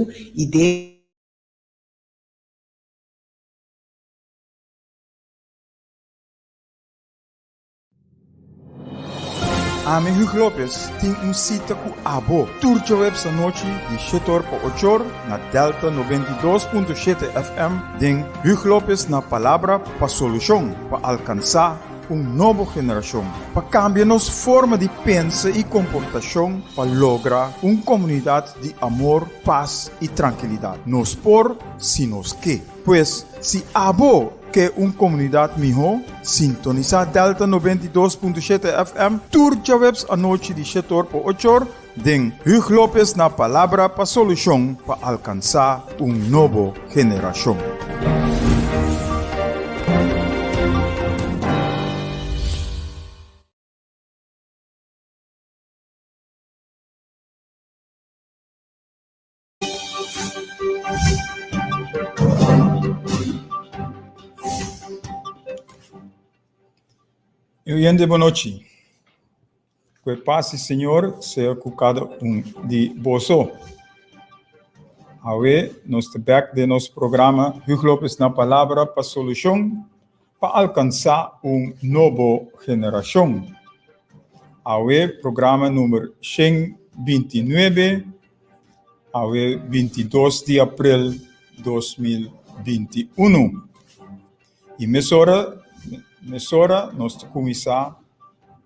Espírito e de Ame Hugo Lopes tem cita com Abo. Turte web esta noite de 7 horas para 8 horas na Delta 92.7 FM. Den Hugo Lopes na palavra para solução, para alcançar nova geração. Para cambiar nossa forma de pensar e comportação para lograr uma comunidade de amor, paz e tranquilidade. Nos por, si nos que. Pois, se Abo que uma comunidade melhor, sintoniza Delta 92.7 FM, turja webs a noite de 7 horas para 8 horas, den Hugo Lopes na palavra para solução para alcançar uma nova geração. Boa noite. Que a paz do Senhor seja com cada de você. Agora, nós estamos back de nosso programa Hugo Lopes na palavra para solução para alcançar uma nova geração. Agora, programa número 129, agora 22 de abril de 2021. E nessa hora, nós vamos começar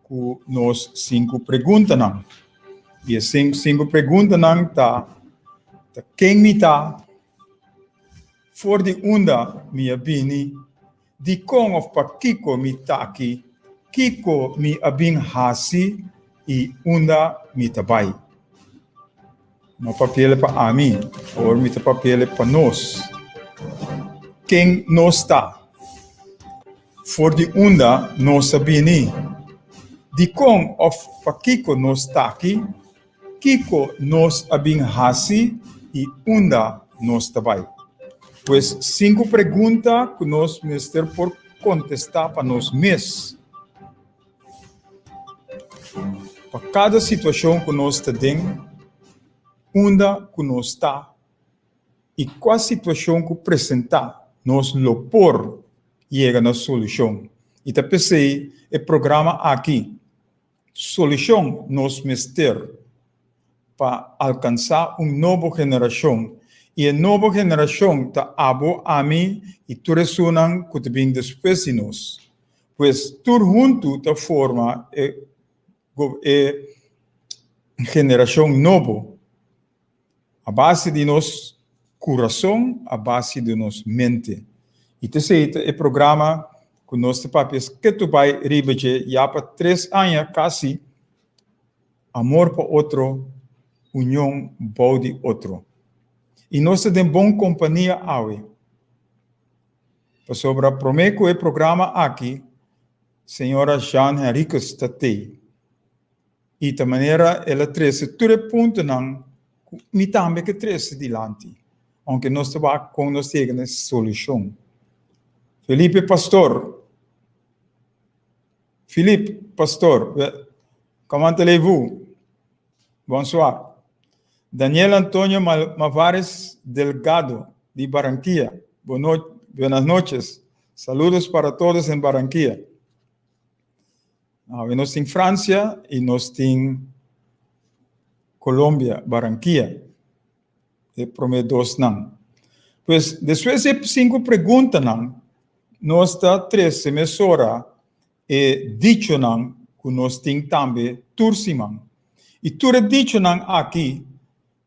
com as 5 perguntas. E as 5 perguntas tá quem me está, for de onda minha bini, de como of para Kiko me está aqui, Kiko me abin hasi e onda me tabai. No papel para a mim, ou me papel para nós. Quem nós está? For de onda nós sabini. De com of pa Kiko nós está aqui, Kiko nós abin hasi e onda nós tabai. Pois 5 perguntas que nós mister por contestar para nós mesmos. Para cada situação que nós está dentro, onda que nós está e qual situação que apresentar, nós lo por chega na solução. E tá pensei, o programa aqui, solução nos mister para alcançar uma nova geração. E a nova geração tá abo a mim e tu ressonan que te bem depois de nós. Pois tudo junto tá forma geração nova. A base de nosso coração, a base de nossa mente. E terceiro, o programa que nós papéis que tu vai ribeje já para 3 anos quase amor para outro, união bom de outro. E nós temos boa companhia awe. Para sobre a prometo o programa aqui, senhora Jean Henriques Tate. E de maneira ela trouxe todo ponto não, me também que trouxe dilante. Aunque nós estamos com nós temos solução. Felipe Pastor, comment allez-vous? Bonsoir. Daniel Antonio Mavares Delgado, de Barranquilla. Buenas noches. Saludos para todos en Barranquilla. Nós em Francia e nós em Colômbia, Barranquilla. E prometo 2 não. Pois, depois de 5 perguntas não, nós está 3 emissora e dicho não que nós tem também tursimão. E tudo dicho não aqui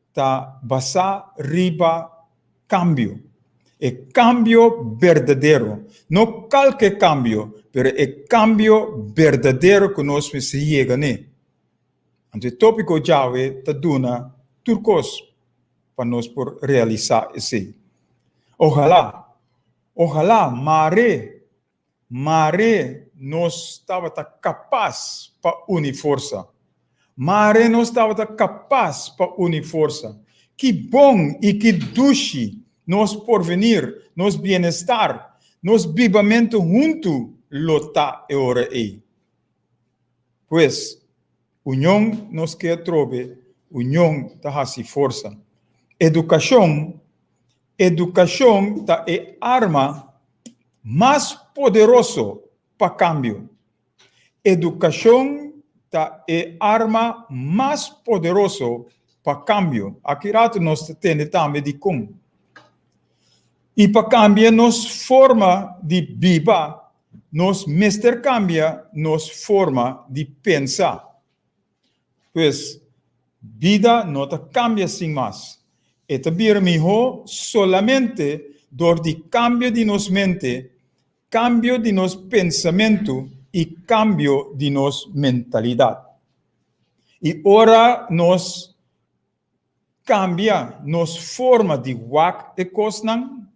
está basado riba cambio. É cambio verdadeiro. Não qualquer cambio, mas é cambio verdadeiro que nós precisamos chegar, né? Então, o tópico já está dando turcos para nós por realizar isso. Ojalá, Mare nós estava capaz para unir força. Mare nós estava capaz para unir força. Que bom e que doce nós porvenir, nós bem-estar, nós vivamento junto lota e ora aí. Pois, união nos quer trobe, união tá hasi força. Educação é arma mais poderoso para cambio. Educação é arma mais poderoso para cambio. Aqui nós temos também de como. E para cambiar nos forma de viver, nos mestre cambia nos forma de pensar. Pois, vida não cambia sem mais. E também melhor solamente door de cambio de nos mente, cambio de nos pensamento e cambio de nos mentalidade. E ora nos cambia nos forma de wak e cosnan,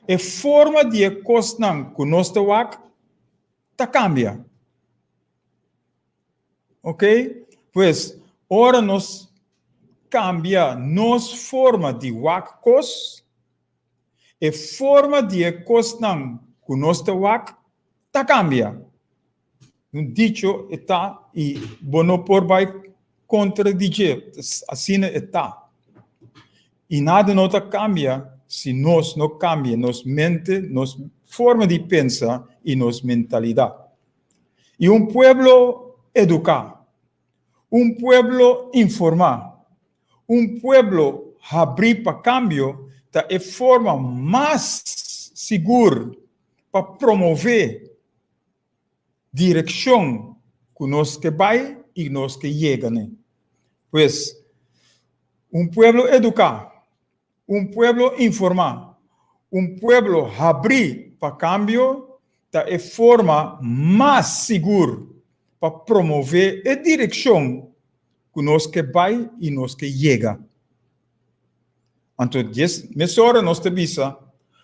e forma de cosnan que nós te wak, ta cambia. Ok? Pois, ora nos cambia nos forma de wak cos, e forma de cosnan que nós te wak, ta cambia. Um dicho está e bono por vai contradizer, assim está. E nada não cambia se nós não cambia nos mente, nos forma de pensar e nos mentalidade. E pueblo educar, pueblo informar, pueblo abrir para cambio, é a forma mais segura para promover direção que nós que vai e nós que chega, né? Pois, pueblo educar, pueblo informar, pueblo abrir para cambio, é a forma mais segura para promover a direção que nós que vai e nós que chega. Então, nessa hora nós te visa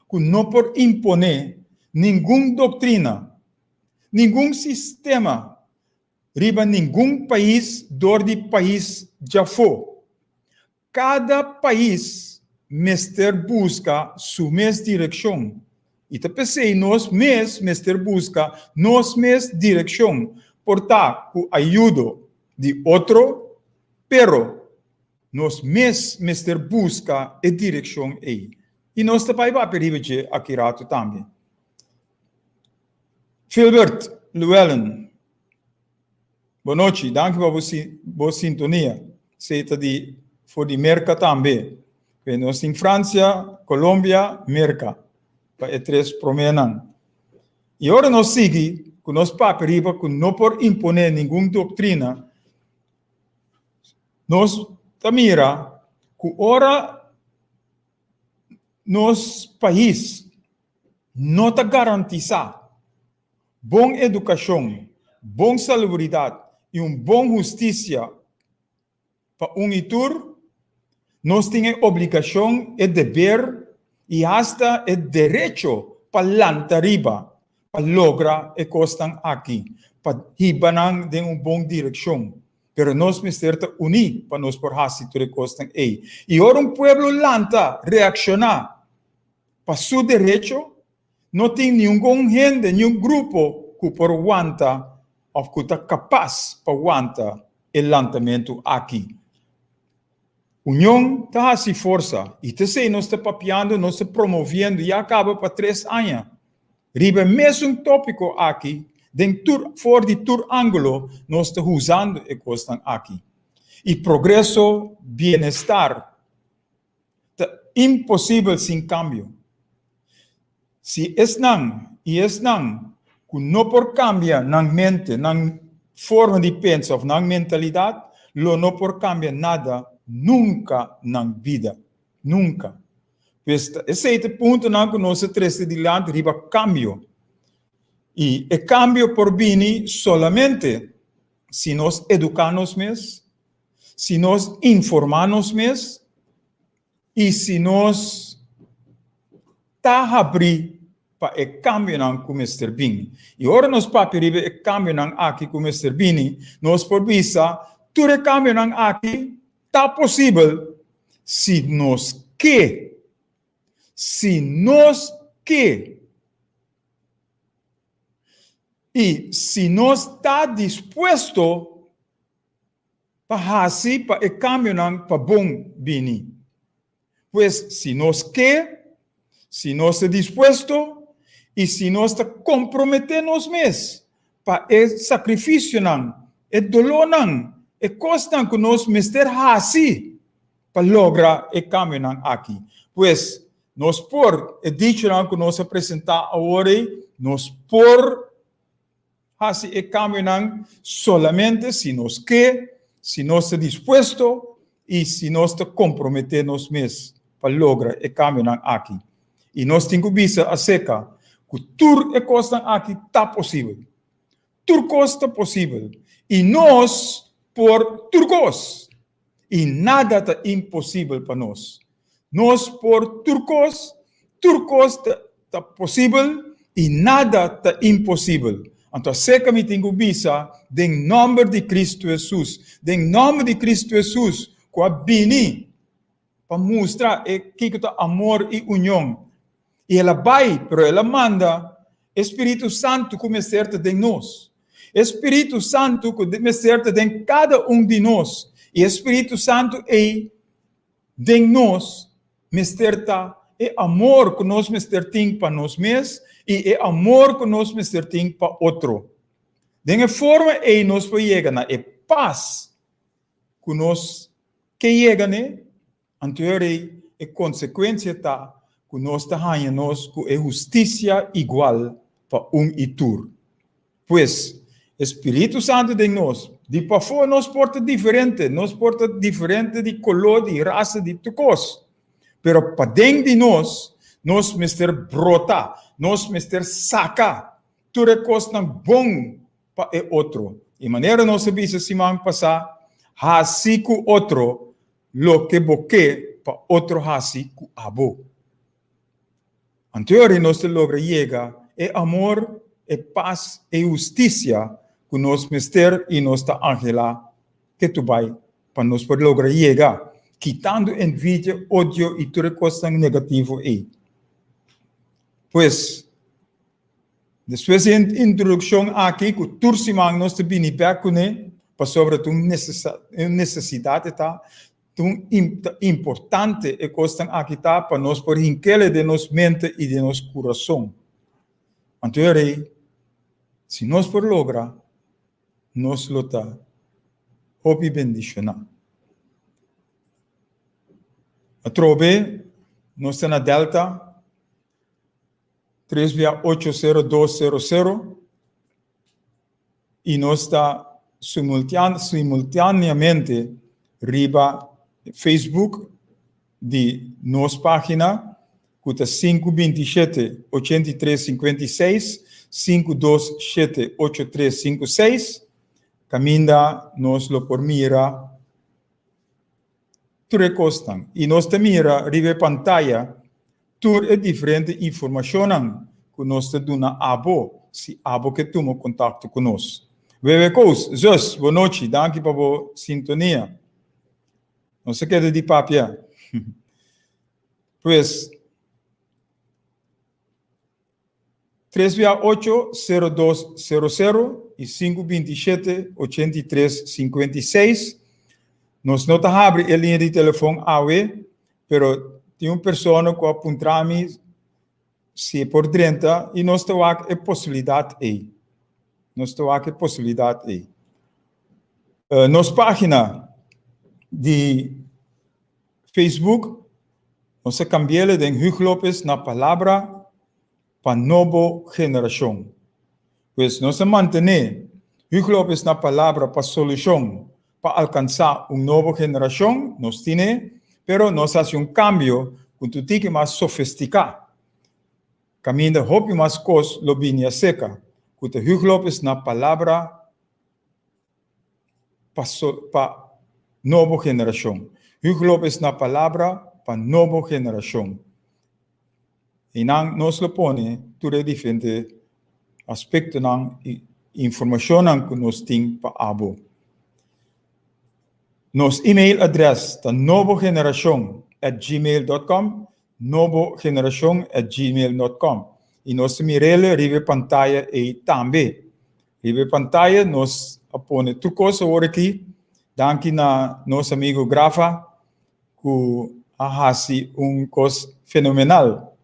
que não por imponer nenhuma doutrina, nenhum sistema, riba nenhum país, dor de país já foi. Cada país mestre busca sua mesma direção. E também nós mestre busca nossa mesma direção. Portanto, com a ajuda de outro, pero nós mestre busca a direção aí. E nós também vamos pedir aqui rato também. Filbert Llewellyn, boa noite, danke por sua sintonia. Seita de for de merca também. Nós em França, Colômbia, merca. Para três promenan. E agora nós seguimos com nosso papel que não por imponer nenhuma doutrina, nós mira que ora nosso país não está garantiza boa educação, boa salubridade e boa justiça para itur, nós temos obrigação e dever e hasta o direito para lançar riba, para lograr e costan aqui, para hibanar de boa direção. Pero nós precisamos unir para nós por hacer tudo costan aí. E ora pueblo lanta reaccionar para seu direito, não tem nenhum gente, nenhum grupo que por aguanta ou que está capaz para aguantar o lançamento aqui. União está a se força e nós está papiando, nós está promovendo e acaba para 3 anos. Riba mesmo tópico aqui, fora de tur ângulo, nós está usando e costan aqui. E progresso, bem-estar, é impossível sem cambio. Se não, que não por cambiar na mente, na forma de pensar, na mentalidade, não por cambiar nada, nunca na vida. Nunca. Esse é o ponto que nós temos de lado, riba cambio. E o cambio por vir solamente se nós educarmos mesmo, se nós informarmos mesmo, e se nós abrir para o cambio como Mr. Bini. E agora nós papiribe o cambio aqui como Mr. Bini, nós por visa, tudo o cambio aqui está possível se nós quer. Se nós quer. E se nós está disposto para fazer para o cambio para bom Bini. Pues si nos quer, si nós está disposto e se nós está comprometemos mesmo para o sacrifício, o dolor, o custo que nós mister assim para lograr o caminho aqui. Pues nós por o dicho que nós apresentar agora, nós por assim o caminho solamente se nós quer, se nós está disposto e se nós está comprometemos mesmo para lograr o caminho aqui. E nós temos que ver acerca que tudo é coisa aqui está possível. Tudo coisa possível. E nós, por tudo coisa. E nada está impossível para nós. Nós, por tudo coisa está possível e nada está impossível. Então, acerca me tenho que ver, em nome de Cristo Jesus. Em nome de Cristo Jesus, que a bini para mostrar que é amor e união. E ela vai, pero ela manda Espírito Santo como certo de nós. Espírito Santo como certo de cada de nós. E Espírito Santo é de nós, misterta é amor que nós mistertim para nós mesmos e é amor que nós mistertim para outro. De uma forma é nós podemos chegar na paz que nós que chega, né? Anterior é consequência tá que nós temos com a justiça igual para e tur. Pois, Espírito Santo de nós, de para fora nós porta diferente de color, de raça, de tucos. Pero para dentro de nós mister brota, nós mister saca, tudo é coisa bom para o outro. E maneira nós sabemos semana passada, assim que o outro, lo que boque para outro assim que abo. Anterior nós logra chegar é amor, é paz, é justiça que nós mister e nós está angela que tu vai para nós poder lograr chegar, quitando envidia, ódio e tudo coisa negativo aí. Pues, depois da introdução aqui, que toda semana nós temos que para sobre a necessidade tá, tão importante é coisa aqui tá para nós por inquele de nos mente e de nos coração. Então, se nós por lograr, nós lutar, hope bendicionar. A trobe, nós temos na Delta 3680200 e nós está simultaneamente riba Facebook de nossa página, que está 527-8356, 527-8356, caminha nos lo por mira, tu recostan, e nós te mira, riba pantalla, tudo é diferente informação que nós te dona abo, se abo que toma contato conosco. Bebecos, Jos, boa noite, danke para a sintonia. Não se queda de papel. Pues, 368-0200 e 527-8356. Nós não abrimos a linha de telefone AWE, pero tem uma pessoa que aponta-me se é por 30 e nós temos a possibilidade aí. Nossa página de Facebook, nós cambiamos de Hugo Lopes na palavra para nova geração. Pues nós mantemos Hugo Lopes na palavra para solução, para alcançar uma nova geração, nós temos, pero nós fazemos cambio com tudo que mais sofisticado. Caminha hope mais coisa, lobinha seca, com o Hugo Lopes na palavra para nova geração. Hugo Lopes na palavra para nova geração. E nós lo põe tudo diferente aspecto e informação que nós temos para abo. Nos e-mail address é novogeração@gmail.com, novogeração@gmail.com. E nós mirele rive pantalla e também. Rive pantalla nós põe tudo coisa agora aqui. Danke na nosso amigo Grafa, que hasi coisa fenomenal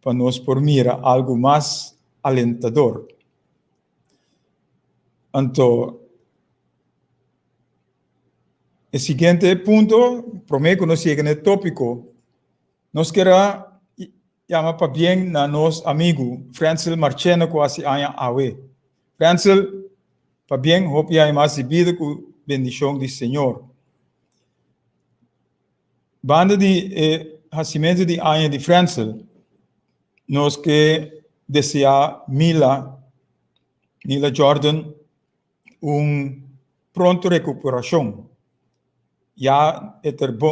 para nós por mira algo mais alentador. Então, o seguinte ponto, prometo que nós chegamos no tópico, nós queremos chamar para bem na nosso amigo Francel Marchena quase aña awe. Francel, para bem, hope que mais recebido com bendição do Senhor. Banda de nascimento de aña de Francel, nós que desejar Mila Jordan pronto recuperação. Já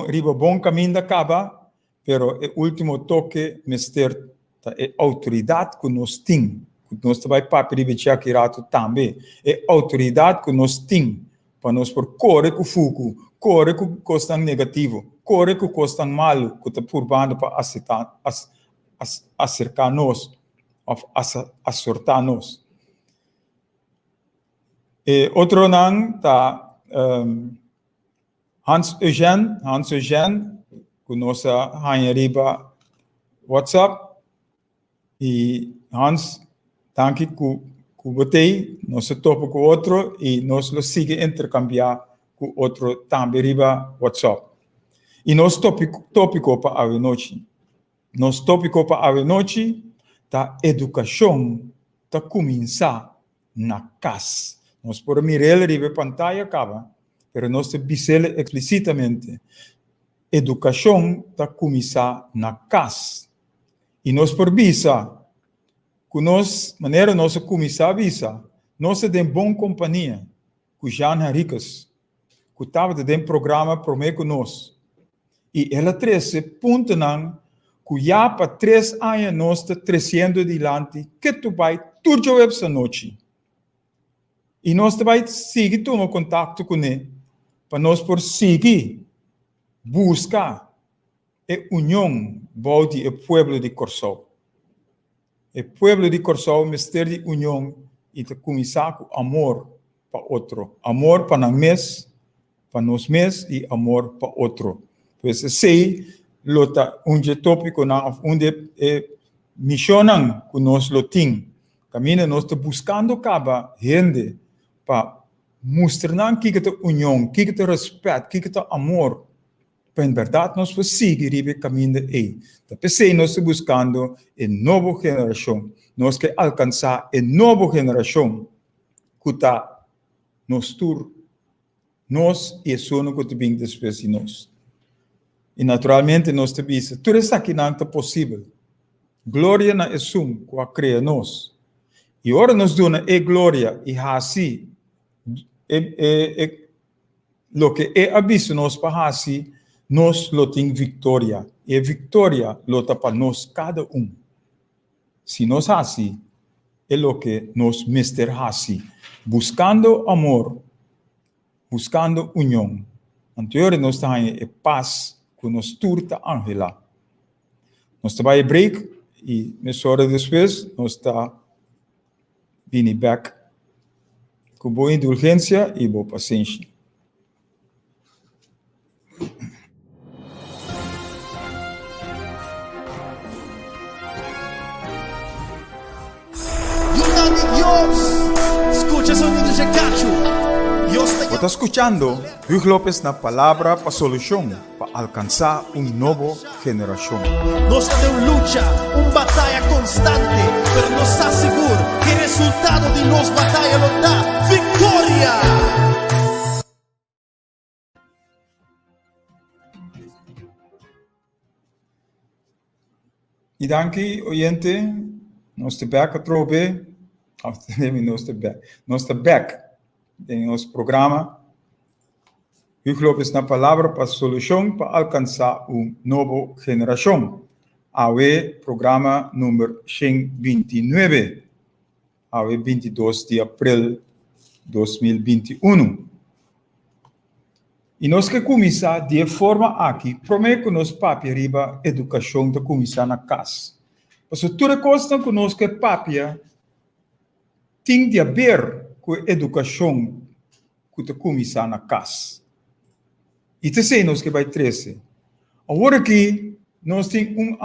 riba bom caminho da caba, pero o último toque mister é autoridade que nós temos, que nós também papi riba chakirato também, é autoridade que nós temos para nós por correr com fogo, correr com coisa negativo, correr com coisa malo, que está purbando para acercar-nos, acertar-nos. Outro nome está Hans Eugène, que nós riba WhatsApp, e Hans, tanque que botei, nós topo com outro, e nós lo sigue intercambiar com outro também riba WhatsApp. E nosso tópico para a noite. Nosso tópico para a noite tá educação tá começar na casa. Nós podemos mirar a pantalla acaba, mas nós dizemos explicitamente educação tá começar na casa. E nós por visa que nós maneira nós começar visa, nós temos boa companhia com Jan Henriques, que estava dentro do programa Prometo nós. E ela 13 pontos que já para 3 anos nós estamos crescendo adiante, que tu vai tudo essa noite. E nós também seguir tomando contato com ele, para nós por seguir, buscar a união do povo de Corsol. O povo de Corsol, mistério de união, e começar com amor para outro. Amor para nós mesmos e amor para outro. Então, sei, lota onde tópico onde missionan que nós lo temos. Caminho nós estamos buscando cada gente para mostrar que é união, que é respeito, que é amor. Para em verdade nós vamos seguir o caminho de aí. Então, sei nós estamos buscando a nova geração. Nós queremos alcançar a nova geração que está nos tur. Nós e o sono que tem depois de nós. E naturalmente nós te dizemos, tudo isso aqui não é possível. Glória na Esum, que a cria nós. E ora nós damos a glória e assim, lo que é aviso nós para assim, nós lo tem vitória. E a vitória lo está para nós cada Se nós assim, é lo que nós mister assim, buscando amor, buscando união. Anterior nós estamos em paz, que nós turta Angela. Nós estamos em break e meia hora depois nós está vindo back com boa indulgência e boa paciência. Escucha sonido de cacho. Está escuchando Hugh López na palavra para solução, para alcançar nova geração. Nós temos luta, batalha constante, mas nós está seguro que o resultado de nossa batalha nos dá vitória. E danke, oyente, nós estamos back a trobe, nós estamos back em nosso programa. Hugh López na palavra para solução para alcançar nova geração. AWE programa número 129, AWE 22 de abril 2021. E nós que começar de forma aqui, prometo que nós papi riba educação de começar na casa. Mas toda coisa que nós que papi tem de haver com educação que te começar na casa. E te sei nós que vai 13. Agora aqui, nós temos um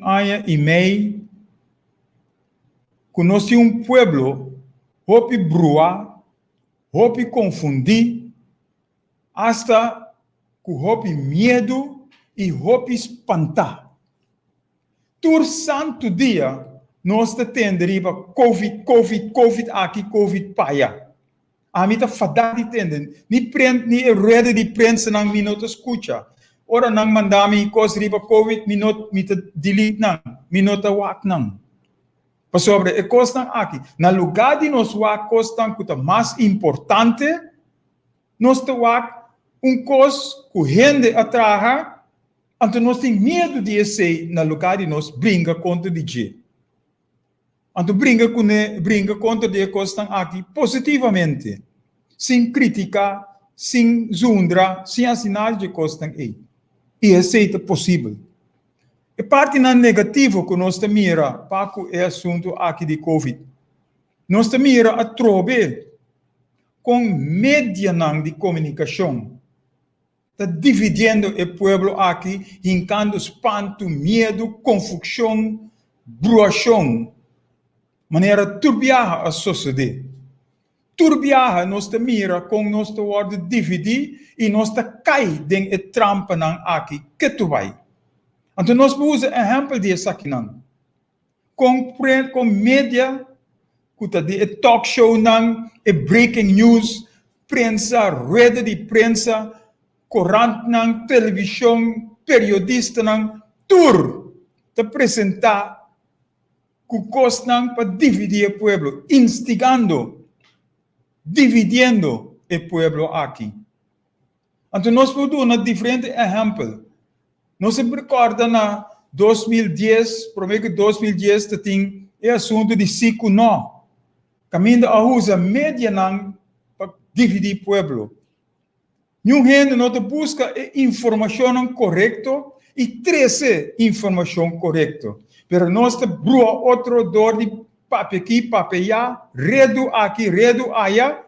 ano e meio, que nós temos pueblo, hopi brua, hopi confundir, hasta que hopi medo e hopi espantar. Tur santo dia, nós temos COVID aqui, COVID paia. A mim tá fadado entendem. Ni rede de prensa não me não escuta. Ora não mandami coisa riba COVID, me não delete não, me não wak não. Para sobre a coisa aqui, na lugar de nós wak coisa que é mais importante, nós te wak coisa que rende a trabalhar, então nós temos medo de ser na lugar de nós brinca contra de G. Então brinca contra de coisa aqui positivamente, sem crítica, sem zundra, sem assinar de coisa aí. E aceita possível. E parte na negativo que nós mira para o assunto aqui de COVID. Nós mira a trobe com média de comunicação. Está dividindo o povo aqui, hincando espanto, medo, confusão, bruação. Maneira turbiar a sociedade. Turbiar nós mira com nós word dividir e nós cai dentro da trampa aqui que tu vai. Então nós usa exemplo disso aqui não. Com mídia, com de talk show não, breaking news, prensa, rede de prensa, corrente não, televisão, periodista não, tur te apresentar com coisa não para dividir o povo, instigando, dividindo o povo aqui. Então nós podemos dar diferentes exemplos. Nós recordamos na 2010, provavelmente 2010 tem o assunto de ciclo não. Caminho a usa média não para dividir o povo. Nenhum gente não busca informação correta e 13 informação correta. Pero nós temos outro dor de papel aqui, papel lá, redo aqui, redo allá.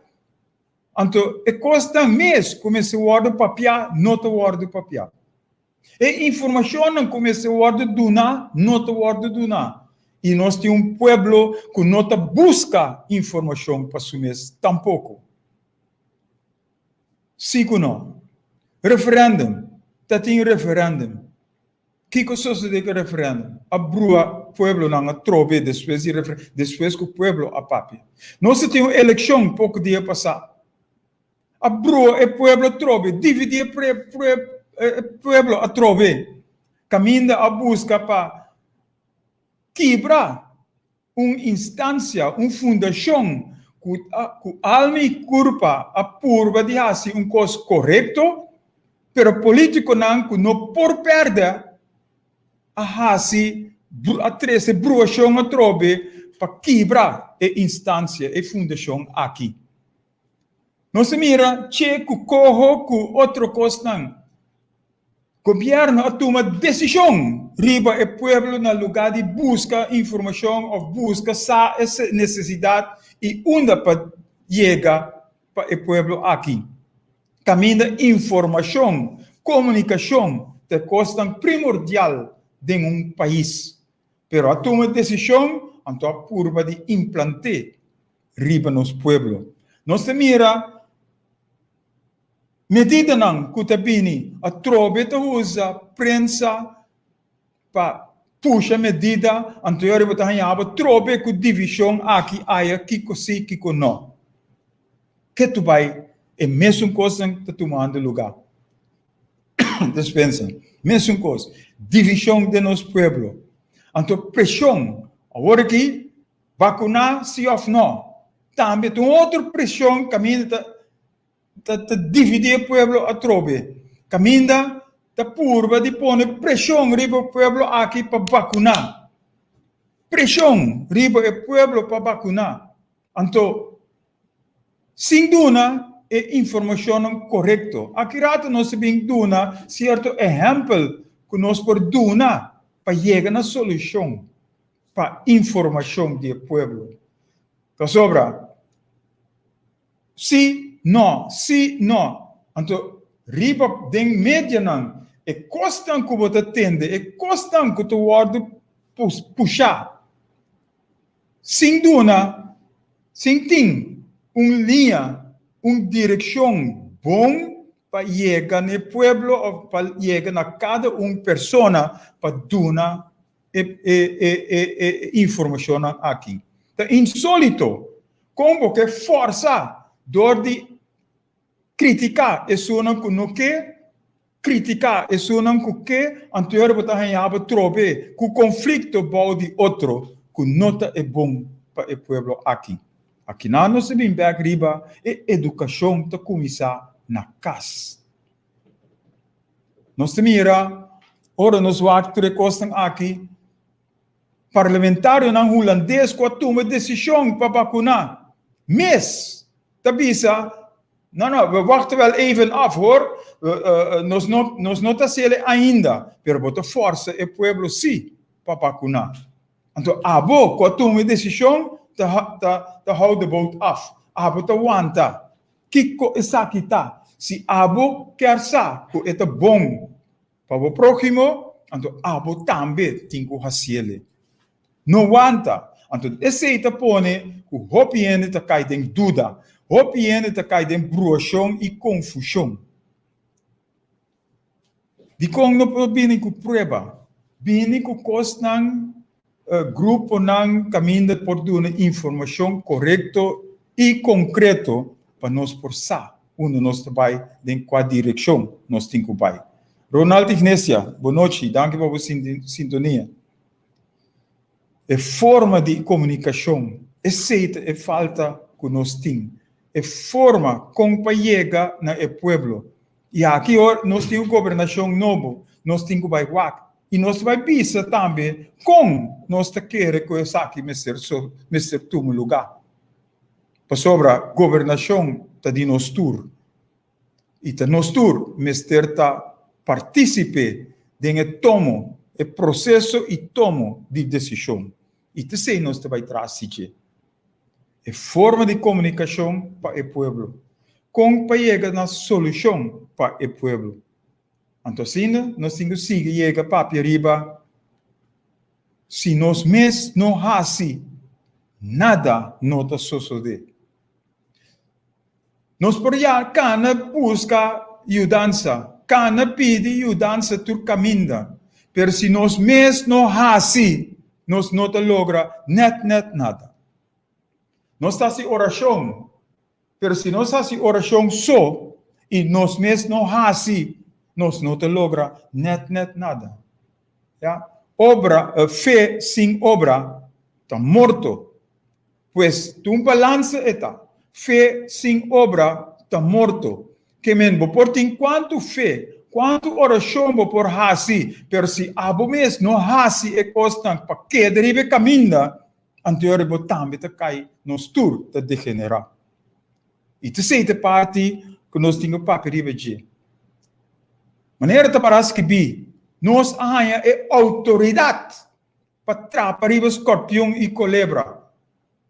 Então, é coisa mesmo, começa o word papel, nota o word papel. E informação não começa o word duna, nota o word duna. E nós temos povo que não busca informação para si mesmo, tampouco. Segundo, referendum. Tem referendum. Que sucede com o referendum? A brua pueblo não trobe depois que o pueblo a papi. Nós temos eleição pouco dia passado. A brua e pueblo trobe, dividir pueblo a trobe. Caminha a busca para quebrar uma instância, uma fundação que alma e corpo a purva de assim coisa correto, pero político não por perder a hasi a trece bruação a trobe para quebrar a instância e fundação aqui. Não se mira che que corro com outra coisa não. Governo a toma decisão riba o povo no lugar de busca informação ou busca essa necessidade e onde para chegar para o povo aqui. Caminho de informação, comunicação, é coisa primordial de um país. Pero a toma decisão, então a curva de implantar riba nos pueblos. Nós mira medida não que tabini a trobe te usa prensa para puxa medida anterior botar a trobe com divisão aqui aí kiko si kiko não. Que tu vai é mesmo coisa que tomando lugar. Dispensa. Mesma coisa. Divisão de nosso povo. Então, pressão. Agora aqui, vacinar, sim ou não. Também tem outra pressão, caminho de dividir o povo a trobe. Caminho da purva de pôr pressão riba o povo aqui para vacinar. Pressão riba o povo para vacinar. Então, sem dúvida, é informação correta. Aqui rato nós temos duna certo exemplo que nós podemos dar para chegar na solução para informação do povo. Então, sobra, sim, não. Então, riba den media nang, e costan que você atende, e costan que tu word puxar. Sem duna, sem tem linha, direção bom para chegar no pueblo, ou para chegar na cada persona, para dar informação aqui. Então, insólito, como que força, door de criticar, isso não que criticar, isso não que anterior você ganhava trobe, que o conflito bom de outro, que nota é bom para o pueblo aqui. Aqui na nossa bem riba, é educação para começar na casa. Nós mira, ora nos vamos recostar aqui, parlamentário não holandês que toma decisão para vacinar. Mas, tabisa, não, we wachten wel even af hoor. Nós não está sendo ainda, pero bota força e pueblo sim para vacinar. Então, abo que toma decisão, ta hou de boot af. Abo ta wanta. Kiko isa kita. Si abo quer sa, que é bom para o próximo, então abo também tem que fazer. Não wanta. Então, esse é pone que o hopiene está caindo em dúvida. Hopiene está caindo em bruação e confusão. De como não vem com prova. Vem com costan grupo não caminha por dar informação correta e concreta para nós forçar onde nós trabalhamos em qual direção nós temos que ir. Ronaldo Ignacia, boa noite, danke por sua sintonia. É forma de comunicação, é seita, é falta que nós temos. É forma como para chegar no pueblo. E aqui nós temos governação nova, nós temos que ir lá. E nós vamos pensar também como nós queremos que isso aqui me tome lugar. Para sobre a governação de nós tur. E de nós tur, mestre participe em tomo, o processo e tomo de decisão. E te sei nós vai trazer é forma de comunicação para o povo. Como para chegar na solução para o povo. Então, nós temos que seguir para arriba. Se nós mesmos não fazemos nada, não está sucedendo. Nós por já cana busca ajudança, cana pede ajudança por caminho. Mas se nós mesmos não fazemos, nós não logra nada. Nós estamos em oração, mas se nós estamos em oração só, e nós mesmos não fazemos, nós não logra nada. Ja? Fé sem obra está morto. Pois, tu balança está. Fé sem obra está morto. Que men, por tem quanto fé, quanto oração por fazer, mas se abo mesmo não faz é constante para que derive caminho, anterior também está cai, nos tur está degenerar. E te sei de parte que nós temos papel de maneira de parece que bi, nós ganha autoridade para trapar o escorpião e culebra.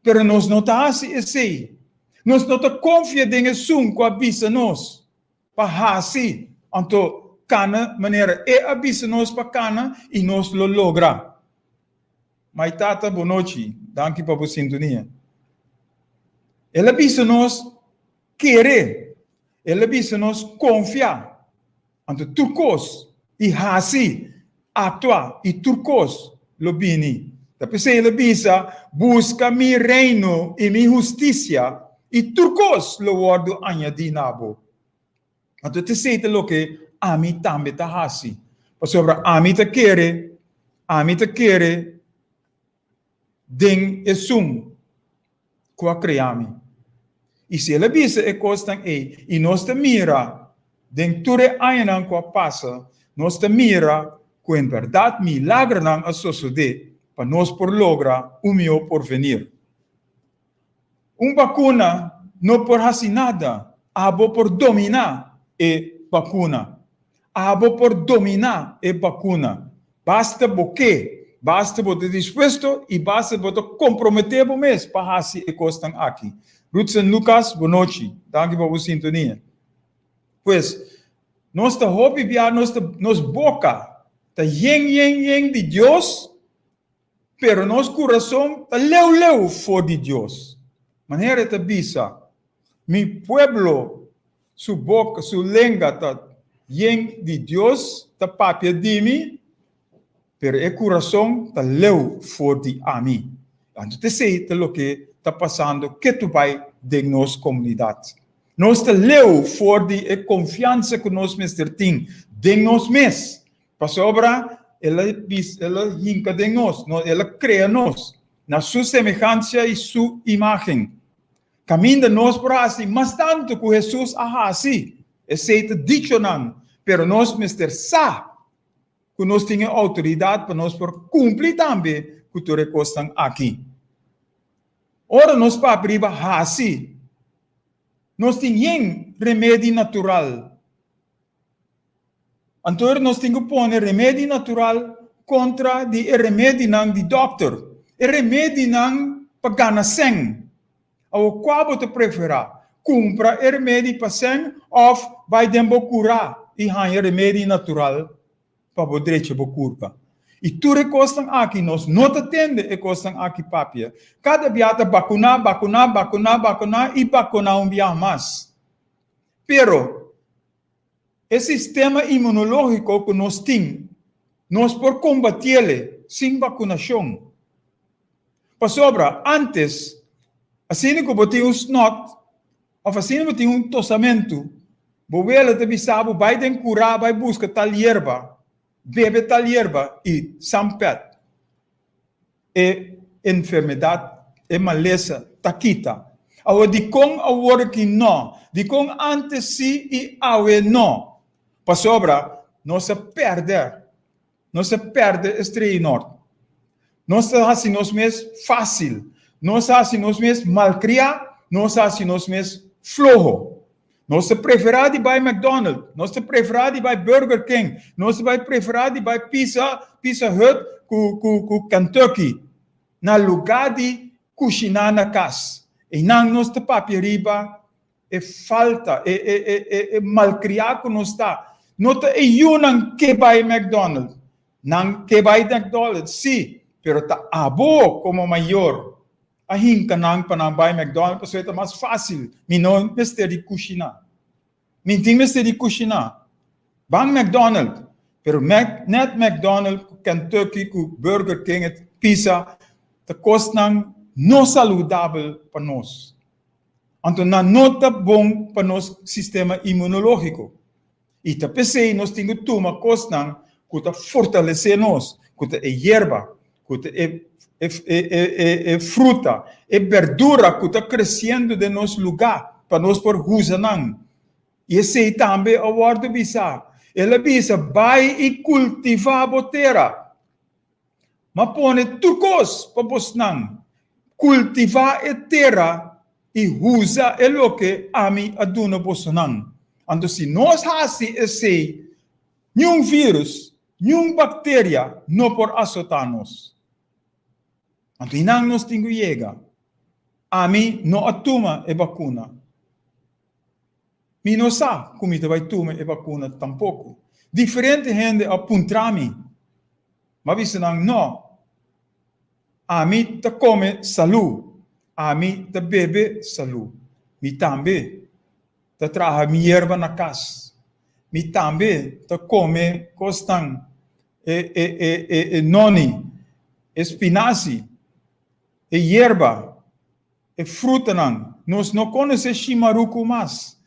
Pero nós não está assim. Nós não está confiando em isso que avisa nós para fazer. Então, cana maneira avisa nós para cana e nós lo logra. Mas tata, boa noite. Danke por sua sintonia. Ele avisa nós querer. Ele avisa nós confiar. Então, turcos e hasi, atua e turcos, lo bini. Depois ele bisa, busca mi reino e mi justiça, e turcos lo guardo añadinabo. Então, te sei lo que a mim também tá hasi. Por sobre a mim te quere, den esum, qua creami. E se ele bisa e costan e nós te mira, den ture ainda que passa, nós te mira que em verdade milagre não a suceder para nós por lograr o meu porvenir. Vacuna não por fazer nada, abo por dominar e vacuna. Abo por dominar e vacuna. Basta você estar disposto e basta você comprometer mesmo para fazer e costam aqui. Rutsen Lucas, boa noite. Danke por sua sintonia. Pois, Nossa hobby via nos boca. Tá yen de Deus. Pero nosso coração tá leu for de Deus. Maneira tá bisa. Mi pueblo, su boca, su lengua tá yen de Deus, tá papia de mim. Pero o coração tá leu for de a mim. Então, te sei o que está passando, que tu vai de nossa comunidade. Nós te leu for de confiança que nós mesmos temos, de nós mesmos. Para sobra, ela hinca de nós, ela cria nós, na sua semelhança e sua imagem. Caminha nós por assim, mas tanto que Jesus assim, é seita dicho não, pero nós mesmos sabemos que nós temos autoridade para nós por cumprir também que tu recostam aqui. Ora, nós para abrir assim, nós temos remédio natural. Então, nós temos que pôr remédio natural contra o remédio de doctor. O remédio para ganhar sangue. Ou qual você prefere? Compra o remédio para sangue ou vai curar e ganhar remédio natural para poder curar. E tu recostam aqui, nós não atende recostam aqui papia. Cada viata vacunar e vacunar dia mais. Pero, o sistema imunológico que nós temos, nós por combater sem vacunação. Para sobra, antes, assim que você tem snot, ou assim que tem tossamento, você te avisava, vai curar, vai buscar tal hierba, bebe tal hierba e sampet. E enfermidade, e maleza, taquita. Agora, de com agora que não, de com antes sim e agora não. Para sobra, não se perde estrela norte. Não se assim nós mesmos fácil, não se assim nós mesmos malcriar, não se assim nós mesmos flojo. Não se prefere de vai McDonald's, não se prefere de vai Burger King, não se vai prefere de vai Pizza Hut com Kentucky, na lugar de cozinhar na casa. E não nós te papiriba, e falta, e malcriar que nós está. Não te ayunan que vai McDonald's, não que vai McDonald's, sim, pero tá abo como maior. A hinca não para não vai McDonald's, porque é mais fácil. Me não mestre de cozinhar. Me tem mestre de cozinhar. Bang McDonald's, pero net McDonald's, Kentucky, Burger King, pizza, te costam não saudável para nós. Então não tá bom para nosso sistema imunológico. E te pensei, nós temos que tomar costas que te fortalecer nós, que te hierba, que te fruta, verdura que está crescendo de nosso lugar, para nós por usar. E esse também é o ordem bisa. Ela bisa, vai e cultivar a boteira. Mas põe turcos para você não. Cultivar a terra e usa o que a mim aduna você não. Então, se nós fazemos esse, nenhum vírus, nenhuma bactéria não pode assaltar-nos. Então, não nós temos que chegar. A mim não atuma a vacuna. Me não sabe como vai tomar a vacuna tampouco. Diferente gente apontar a mim. Mas você não. A mim te come saúde. A mim te bebe saúde. Me também. Te traga minha erva na casa. Me também te come costan noni, espinaci, erva, fruta não. Nós não conhecemos chimaruco mais.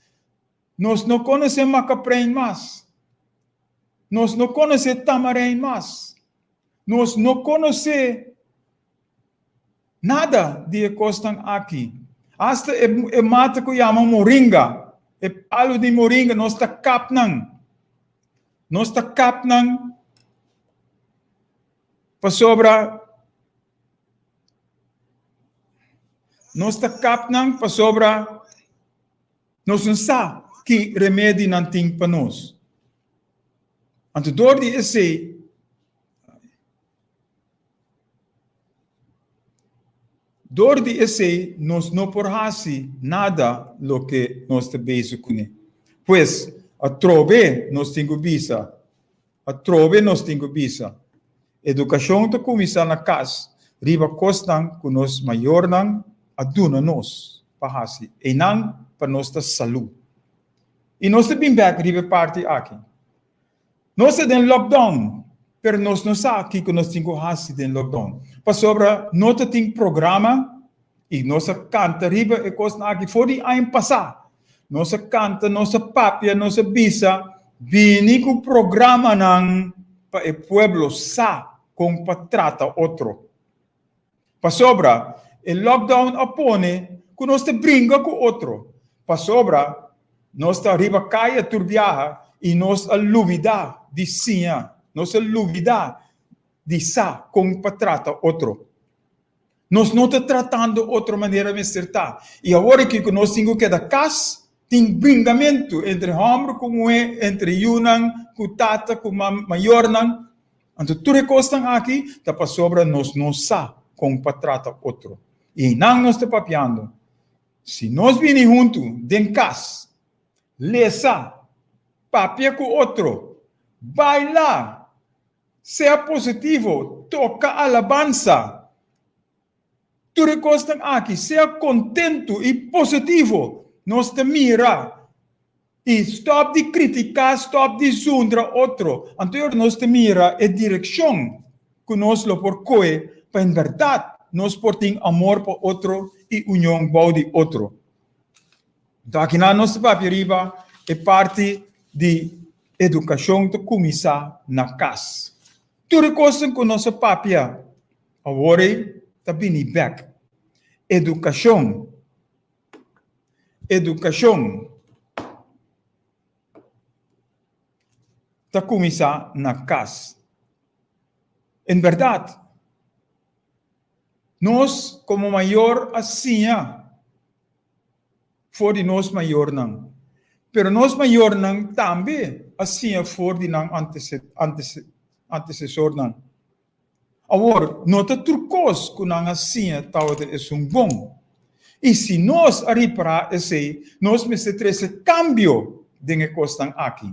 Nós não conhecemos macaprém mais. Nós não conhecemos tamarém mais. Nós não conhecemos nada de costan aqui. Hasta é mata que chama moringa. É palo de moringa, nós está capnang. Nós está capnang para sobra. Nós está capnang para sobra. Nós não sabemos que remédio não tem para nós. Então, door de esse, nós não podemos nada do que nós estamos com ele. Pois, A trove nós temos visa. A trove nós temos visa. Educação está começando na casa. Riba costan que nós maior não aduna nós para assim. E não para nossa saúde. E nós também back riba parte aqui. Nós estamos em lockdown. Pero nós não sabemos aqui que nós temos assim em lockdown. Para sobra, nós temos programa e nós canta riba e coisa aqui. Foi de ano passado. Nós canta, nós papia, nós visa. Vini com programa não para o pueblo sa com para tratar outro. Para sobra, o lockdown apone que nós te brinca com outro. Para sobra, nós está riba caia turbiaha e nós aluvida de sinha, nós aluvida de sa com para tratar outro. Nós não está tratando outra maneira de acertar. E agora que nós temos que dar casa, tem brincamento entre homem com mulher, entre Yunan, com tata, com maior não. Então, tudo que estão aqui, está para sobra nós não sa com para tratar outro. E não nós está papiando. Se nós vinimos juntos, dentro casa, lesa, papia com outro, vai lá, seja positivo, toca alabança. Tudo que estão aqui, seja contento e positivo. Nós te mira e stop de criticar, stop de zundra outro. Então, nós te mira a direção que nós lo por coe, para em verdade, nós por ter amor para outro e união para de outro. Então, aqui na nossa papiriba é parte de educação que começa na casa. Tudo coisa que nossa papia, agora, está bem back. Educação está começar na casa. Em verdade, nós, como maior assim, for de nós maior não. Pero nós maior não também assim for de não antecessor não. Agora, nota turcos que não assim tal de é bom. E se nós arribar esse, nós precisamos cambio de que costam aqui.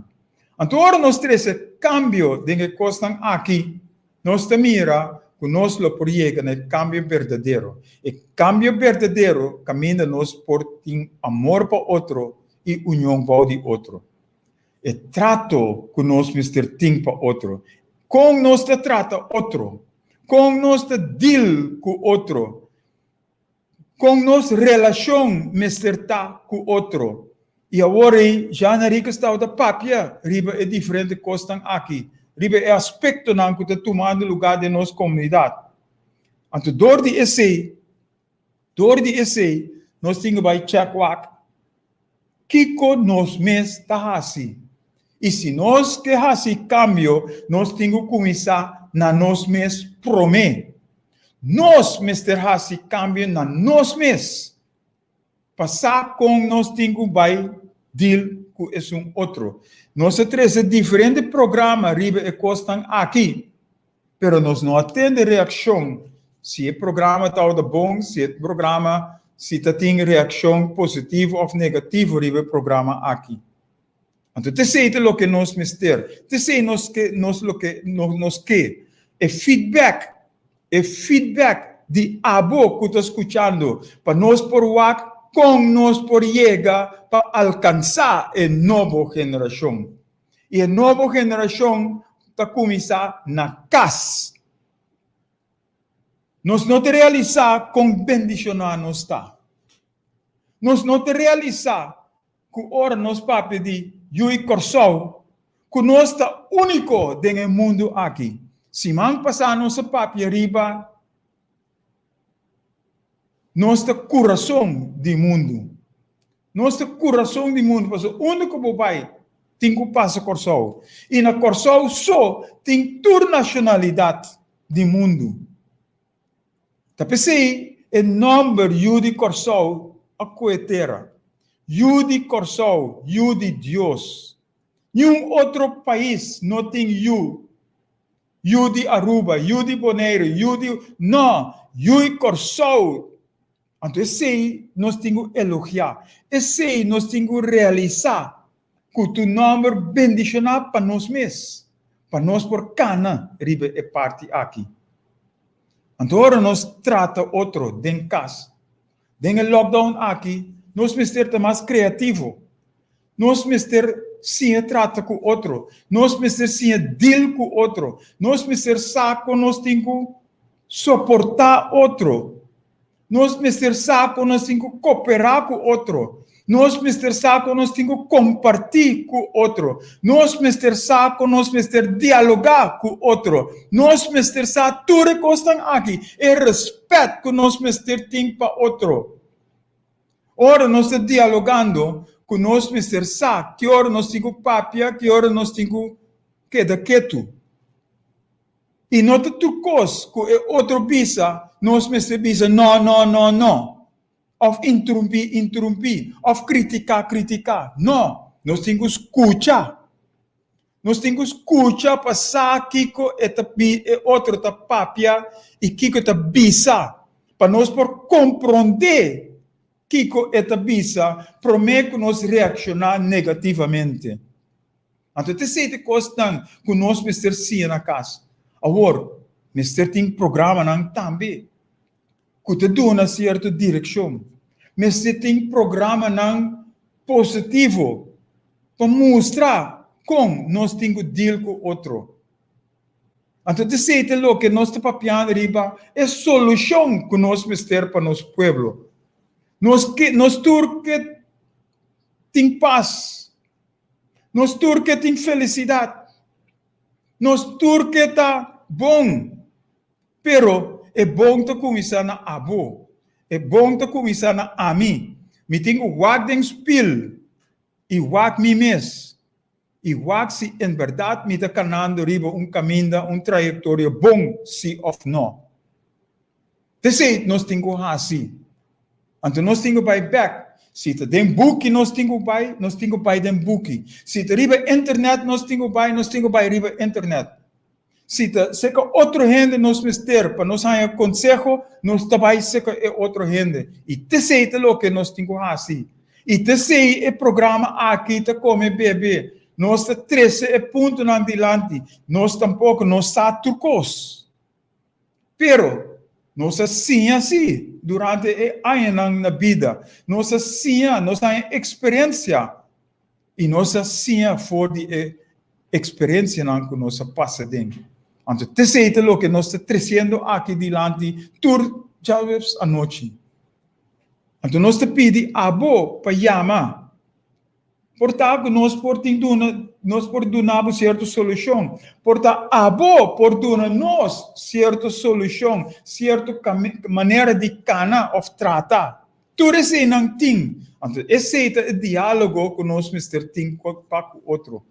Então, nós precisamos cambio de que costam aqui. Nós mira que nós lo proyecta no cambio verdadeiro. E cambio verdadeiro caminha nós por ter amor para outro e união para o outro. E trato que nós precisamos ter para outro. Com nós te trata outro. Com nós te deal com outro. Com nossa relação mesterta com outro. E agora, já na rica está da papia, riba é diferente costam aqui. Riba é aspecto não que está tomando lugar de nossa comunidade. Então, door de esse, nós temos que check wak, Kiko nos mes está assim. E se nós que assim cambio, nós temos que começar na nós mes promet. Nós, Mr. Hassi, cambio na nós mesmos. Passar com nós temos que deal com esse outro. Nós temos diferentes programas, riba e costam aqui. Pero nós não atendemos reação. Se o programa está bom, se o programa tem reação positiva ou negativa, riba o programa aqui. Então, isso é o que nós mister. Isso é o que nós quer. É feedback. É feedback de abo que está escutando para nós por wak, com nós por llegar para alcançar a nova geração. E a nova geração está começando na casa. Nós não te realizar com bendicionar nós está. Nós não te realizar com ora nós papi de Yui Corsol, que nós está único no mundo aqui. Se man passar nossa papi riba, nosso coração do mundo. Nosso coração do mundo. Porque o único papai tem que passar Corsol. E na Corsol só tem toda nacionalidade do mundo. Tapi se o nome Yudi Corsol a coetera. Yudi Corsol, Yudi Deus. Nenhum outro país não tem Yudi Aruba, Yudi Bonaire, Yudi... Não, Yudi Corsol. Então, esse nós temos que elogiar. Esse nós temos que realizar. que tu nome bendicionar para nós mesmos, para nós por cana, riba é parte aqui. Agora nós trata outro dentro de casa. Dentro do lockdown aqui, nós precisamos ser mais criativo. Nós precisamos sim trata com outro. Nós precisamos sim deal com outro. Nós precisamos saco, nós temos que suportar outro. Nós precisamos saco, nós temos que cooperar com outro. Nós precisamos saco, nós temos que compartilhar com outro. Nós precisamos saco, nós precisamos dialogar com outro. Nós precisamos saco, tudo que está aqui é respeito que nós precisamos ter para outro. Ora nós estamos dialogando com nós precisamos saco, que hora nós temos que papia, que hora nós temos que queda quieto. E não te trucos com outro bisa, nós precisamos bisa, não. Of interromper, of criticar. Não, nós temos que escutar. Nós temos que escutar para Kiko e outro ta papia e Kiko ta bisa. Para nós por compreender Kiko e ta bisa, prometo que nós reaccionar negativamente. Então, te sei de coisa que nós precisamos ser na casa. Agora, nós temos programa também. Que te dá certa direção. Mas você tem programa positivo para mostrar como nós temos que deal com outro. Então, você tem que nós estamos papiando riba é a solução que nós precisamos para nosso povo. Nós turcos temos paz. Nós turcos temos felicidade. Nós turcos está bom. Pero é bom te começar na abo. É bom te começar na ami. Me tenho wak den spil. E wak mi mes. E wak se em verdade me está canando riba caminho, trajetória bom, sim ou não. Desse nós temos que assim. Então nós temos que back. Se te den book, nós temos que buy den book. Se te riba internet, nós temos que buy riba internet. Se outro gente nos mister para nós dar conselho, nós também seca é outro gente. E te sei o que nós temos que fazer. E te sei o programa aqui te come bebê. Nós te 13 pontos na dilante. Nós tampouco nós turcos. Pero nós assim durante anos na vida. Nós nós temos experiência. E nós for de experiência que nós passa dentro. Então, te sei o que nós estamos trazendo aqui diante, tur já a noite. Então, nós te pedimos a boa para chamar. Portanto, nós podemos dar certa solução. Portanto, a boa por dar certa solução, certa maneira de cana ou tratar. Tudo isso não tem. Então, esse é o diálogo que nós temos com o outro.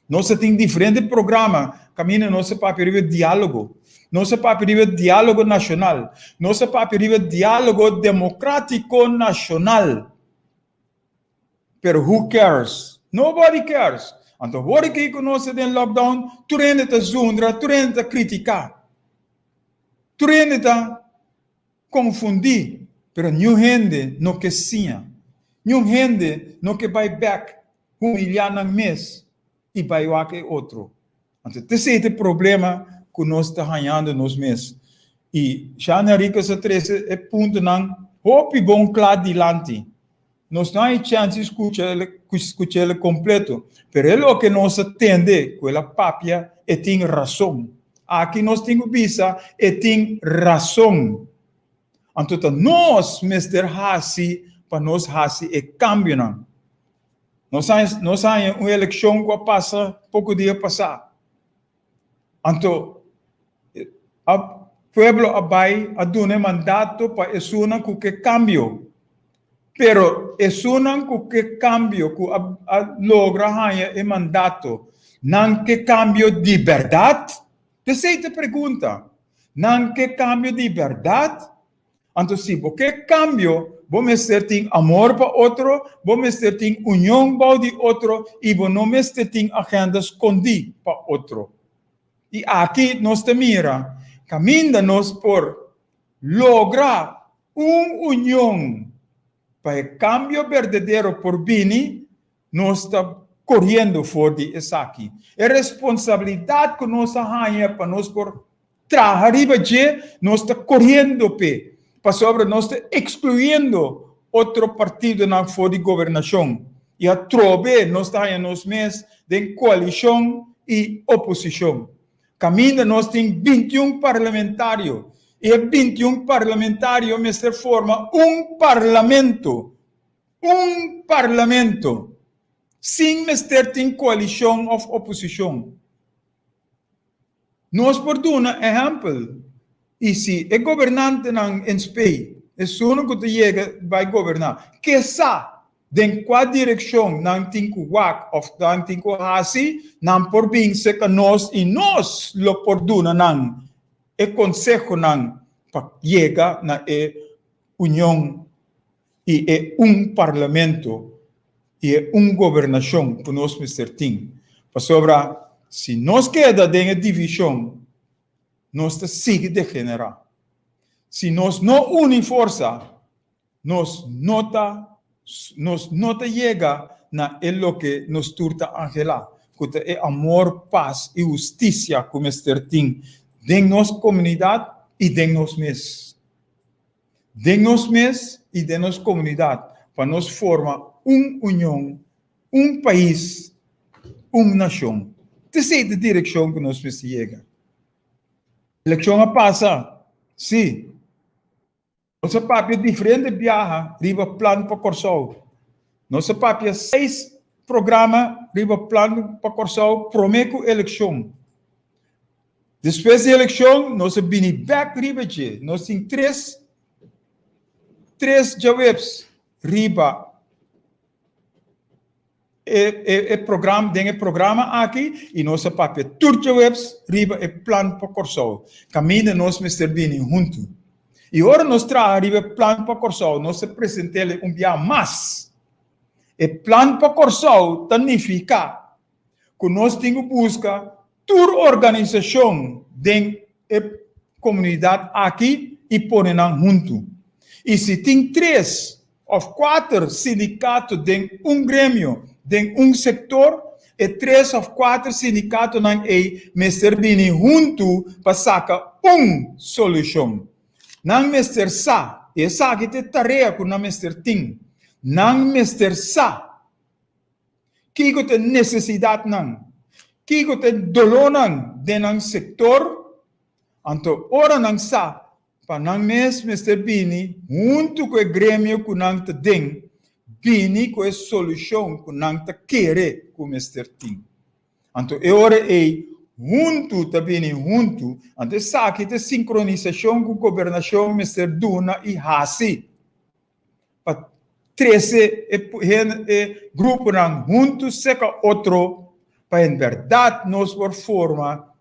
Nós temos diferentes programas, caminho nosso papel de diálogo. Nosso papel de diálogo nacional. Nosso papel de diálogo democrático nacional. Pero who cares? Nobody cares. Então, agora que nós temos lockdown, tu rende te zundra, tu rende te criticar. Tu rende te confundir. Pero nenhum gente não que sim. Nenhum gente não que vai back, humilhar na mesa. E vai outro. Então, esse é o problema que nós estamos ganhando nos meses. E já na rica se treze é ponto não, hope bom claro dilante. Nós não temos chance de escutar ele completo, mas é o que nós atende com a papia e tem razão. Aqui nós temos visa e tem razão. Então, nós, Mr. Hassi, para nós Hassi é cambio não. Nós temos uma eleição que passa pouco dia passar. Então, o povo vai a dar mandato para isso que cambio. Pero isso que cambio que logra o mandato, não que cambio de verdade? Você te pergunta, não que cambio de verdade? Então, se porque cambio, vamos ter amor para outro, vamos ter união para o outro, e vamos ter agenda escondida para outro. E aqui nós te mira, caminhamos por lograr uma união para o cambio verdadeiro por bem, nós correndo for de essa aqui. É responsabilidade que nós temos para nós por trabalhar arriba de nós está correndo pe, para sobre nós está excluindo outro partido na for de governação. E a trobe nós está nos mês de coalição e oposição. Caminho nós temos 21 parlamentários. E 21 parlamentários, mestre, forma parlamento. Sem mestre tem coalição ou oposição. Nós por dar um exemplo. E se é governante em Espanha, é só que chega vai governar. Que sabe? Den qual direção não tem que guardar ou não tem que fazer, não por bem se que nós e nós lo por duna não é consejo não para chegar na união e é parlamento e é governação que nós temos. Para sobre se nós queda dentro da divisão, nós sigue degenerar. Se nós não unimos força, nós nota chega na lo que nos turta Angela, que é amor, paz e justiça como tem de nossa comunidade e de nós mesmos. De nós mesmos e de nossa comunidade, para nós formar união, país, nação. Essa é a direção que nós precisamos chegar. Eleição passa, sim. Nossa papel diferente viaja, riba plano para Corsol. Nossa papel 6 programas, riba plano para Corsol, prometo eleição. Depois da eleição, nós vamos back riba de. Nós temos três jobs riba. Programa aqui e nossa papel turca webs riba plano para Corsol. Caminho nós mestre bem junto. E agora nós trazemos o plano para Corsol, nós apresentamos dia mais. O plano para Corsol significa que nós temos que buscar toda organização da comunidade aqui e pôr junto. E se tem 3 ou 4 sindicatos de grêmio, de setor, e 3 ou 4 sindicatos não é, mas servindo junto para sacar solução. Não mestre sa, essa aqui é tarefa que não mestre tem. Não mestre sa, que tem necessidade não, que tem dolor não, de setor, então ora não sa, para não mestre bini, junto com o grêmio que não tem, bini com a solução que não quer que mestre tem. Então ora é junto também junto, antes sabe que sincronização com governação mestre Duna e Hasi. Para 13 grupo não juntos seca outro, para em verdade nós por forma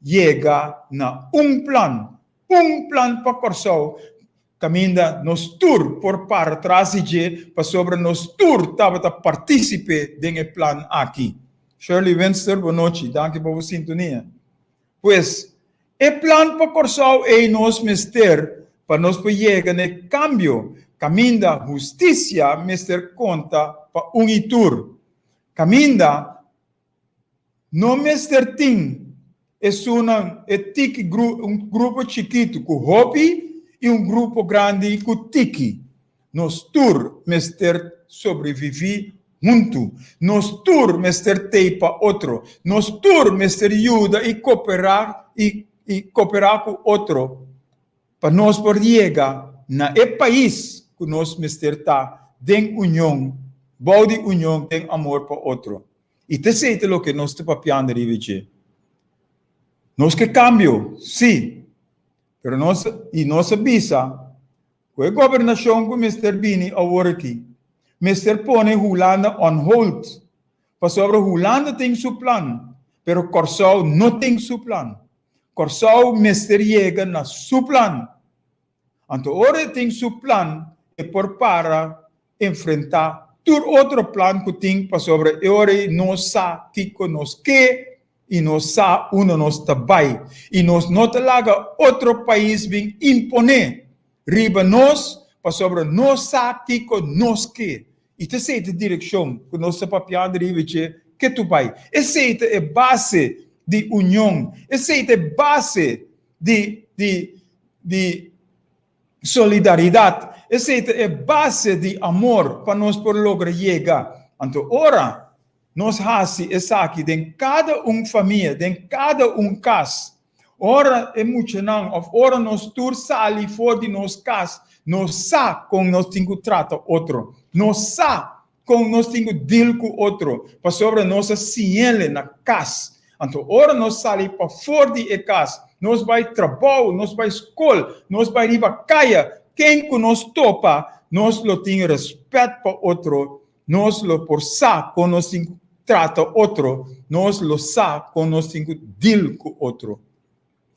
chega na plano para Corsol, caminha nos tour por para trás de para sobre nos tour estava a participar desse plano aqui. Shirley Wenster, boa noite. Danke por sua sintonia. Pois, o plano para Corsol é nos mestre para nós chegar no cambio. Caminho da justiça, mestre conta para unitur. Caminho no mestre tem grupo chiquito com hobby e grupo grande com tiki. Nos tour, mestre sobrevive junto. Nos tour, mestre tem para outro. Nos tour, mestre ajuda e cooperar com outro. Para nós por chegar na país que nós mestre está, tem união, bode união, tem amor para outro. E isso é o que nós estamos papiando de nós que cambio, sim. Pero nós avisa que a governação que mestre Bini agora aqui, mestre põe Holanda on hold. Para sobre Holanda tem seu plano, pero Corsol não tem seu plano. Corsol mestre chega na seu plano. Então, agora tem seu plano e por para enfrentar todo outro plano que tem para sobre agora nós sabe que nós quer e nós sabe onde nós trabalha. E nós não laga outro país bem imponer riba nós para sobre nós sabe que nós quer. E te aceita direção, que nós papiando que tu pai. Aceita é base de união. Aceita é base de solidariedade. Aceita é base de amor para nós por lograr chegar. Então, ora, nós hasi essa aqui em cada família, em cada casa. Ora é muito não, ora nós tur sali fora de nós casa, nós sa com nós tingo trata outro, nós sa com nós tingo deal com outro, para sobre nossa ciência na casa. Então, ora nós sali para fora de casa, nós vai trabalho, nós vai escola, nós vai riba caia, quem que nós topa, nós lo tem respeito para outro, nós lo por sa com nós tingo trata outro, nós lo sa com nós tingo deal com outro.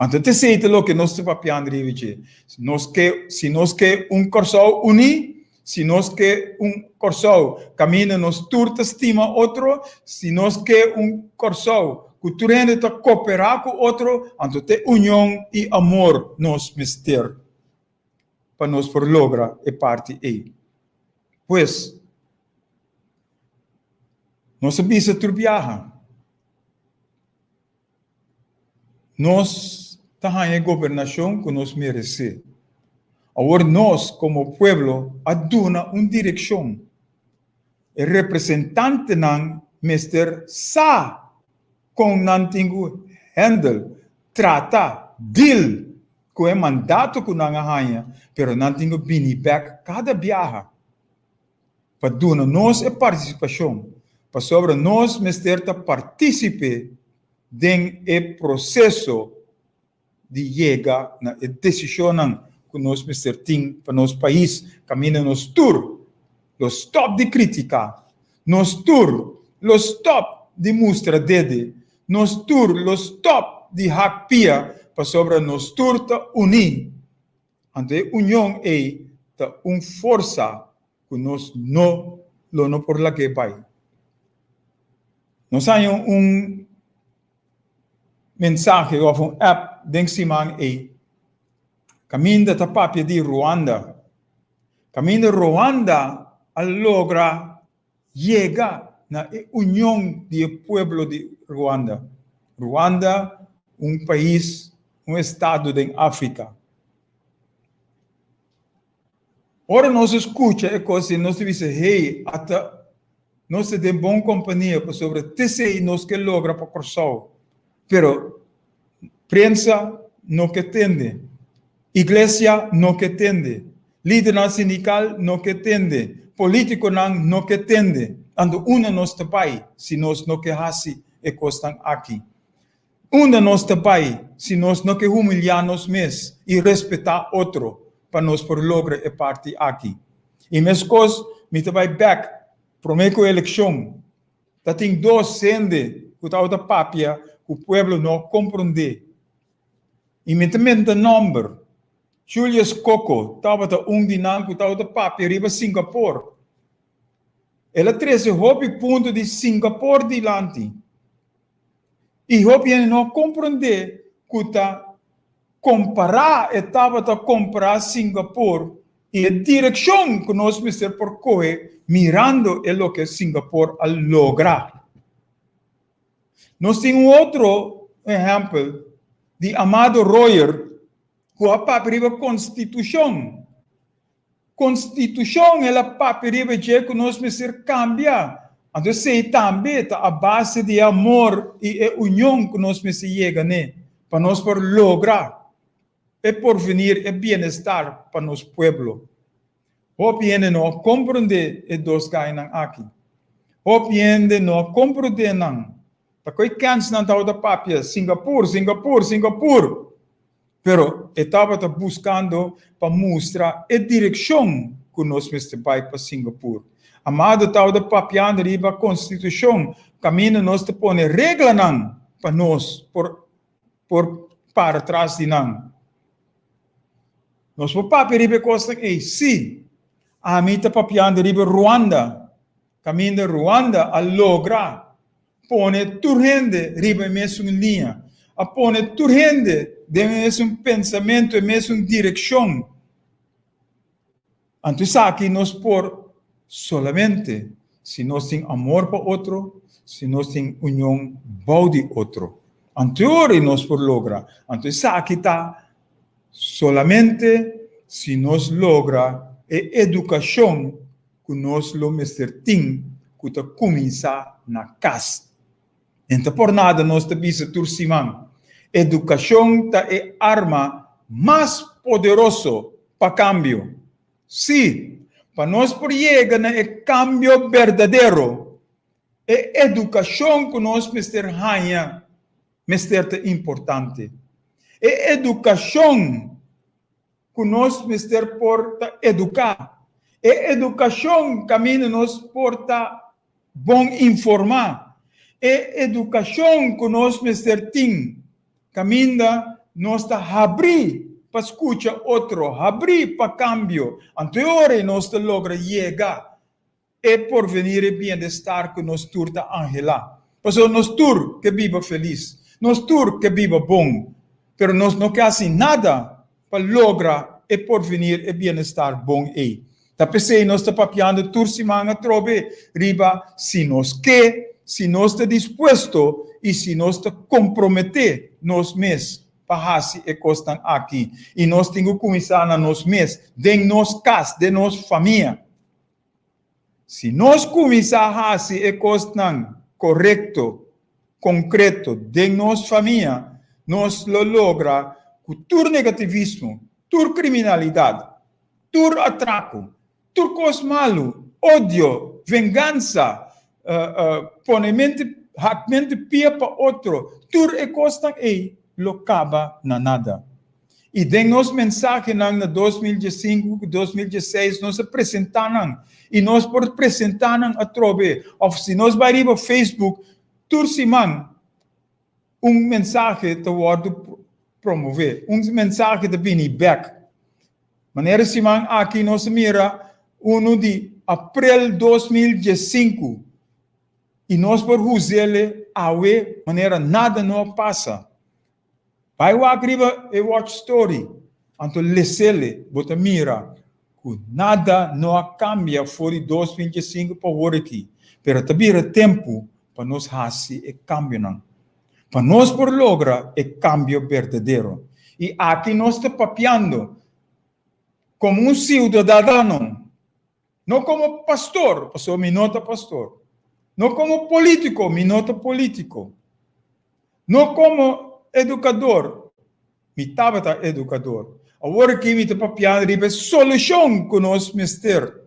Então, te sei lo que nós estamos papiando, se nós quer corso uni, se nós quer corso camina nos turta estima outro, se nós quer corso que tu rende ta cooperar com outro, então te união e amor nos mister para nós por lograr a parte aí. Pois, nós sabemos turbiaja. Nós tahan a governação que nós merecemos. Agora nós, como pueblo, aduna uma direção. O representante não mister sa com não tingo handle, trata, deal, com o mandato que não ganha, pero não tingo bini back cada viaja. Para duna nós a participação, para sobre nós mister ta participe em processo de chegar na decisão que nós mister tem para nosso país, caminho nos tour, los stop de criticar, nos tour, los stop de mostrar dedo, nos tour, los stop de hackpia, para sobre nos tour ta unir, ante união é ta força que nós não por la que vai. Nós temos mensagem ou app dentro de semana é caminho da papia de Ruanda. Caminho de Ruanda a logra chegar na união do povo de Ruanda. Ruanda, país, estado da África. Ora nós escuta e coisa, nós dizemos, hey, até nós temos boa companhia sobre TCI nós que logra para correr. Pero prensa não que entende, igreja não que entende, líder sindical não que entende, político não que entende. Ando uma nós te pai, se nós não que hasi e costan aqui. Uma nós te pai, se nós não que humilhar nós mesmos e respeitar outro, para nós por lograr a parte aqui. E mesmo coisa, me te vai back, prometo a eleição, tá tem dois sende, que tá outra papia, o povo não compreende. E mentalmente o número, Julius Coco, estava dinâmico, estava de papo, arriba Singapura. Ela trouxe o ponto de Singapura dilante. E o não compreende que está comparar, estava a comparar Singapura e a direção que nós precisamos por correr, mirando o que Singapura a lograr. Nós temos outro exemplo de Amado Royer, que a paperiba Constituição. Constituição é a paperiba que nós precisamos cambiar. Então, sei também a base de amor e a união que nós precisamos chegar, né? Para nós por lograr e porvenir e bem-estar para nosso povo. Hopiende não compreende e dois ganham aqui. Hopiende não compreende não. Porque cansa não está da papia, Singapura. Pero estava buscando para mostrar a direção que nós precisamos para Singapura. Amado estava papiando riba a Constituição, caminho nós te põe regra não para nós para trás de não. Nós por papia riba costa é sim. A mim está papiando riba Ruanda, caminho de Ruanda a lograr pone turrende riba mesmo linha, a pone turrende de mesmo pensamento e mesmo direção. Então aqui nós por solamente se nós temos amor para outro, se nós temos união bom de outro. Anterior nós por lograr. Então, isso aqui está solamente se nós logra a educação que nós lo tem que começar na casa. Então, por nada, nós temos que turcimar. Educação é a arma mais poderosa para cambio. Sim, para nós por chegar no cambio verdadeiro, a educação que nós precisamos ganhar é importante. A educação que nós precisamos porta educar. A educação que nós porta bom informar. A educação que nós precisamos ter, caminha nós abrir para escutar outro, abrir para cambio. Anterior nós logra chegar e por venir o bem-estar que nós turta angelar. Porque nós tur que viva feliz, nós tur que viva bom, pero nós não queremos nada para lograr e por venir o bem-estar bom aí. Tá pensei nós está papiando tur se manga trobe riba se nós quer, se nós está disposto e se nós está comprometer nós mesmos para fazer e costas aqui. E nós temos que começar na nós mesmos, de nós casa, de nós família. Se nós começar a fazer e costas correto, concreto, de nós família, nós lo logra com todo negativismo, toda criminalidade, todo atraco, todo coisa malo, ódio, vingança, ponimento pia para outro, tudo é costa aí, lo acaba na nada. E de nós mensagem na 2015, 2016, nós apresentamos, e nós por apresentar a trobe, ou se nós vai para Facebook, tudo se man, mensagem de promover, mensagem de bini back. Maneira se man aqui nós mira 1 de abril 2015, e nós por usar de maneira nada não passa. Vai o agriba e watch story, então lesele, bota mira, que nada não cambia fora de 2025 para agora aqui. Pero também tempo para nós fazer e cambio não. Para nós por lograr o cambio verdadeiro. E aqui nós estamos papiando como cidadão, não como pastor, pastor me nota pastor. Não como político, me nota político. Não como educador, me tabata educador. Agora que me está papiando, é solução que nós mister.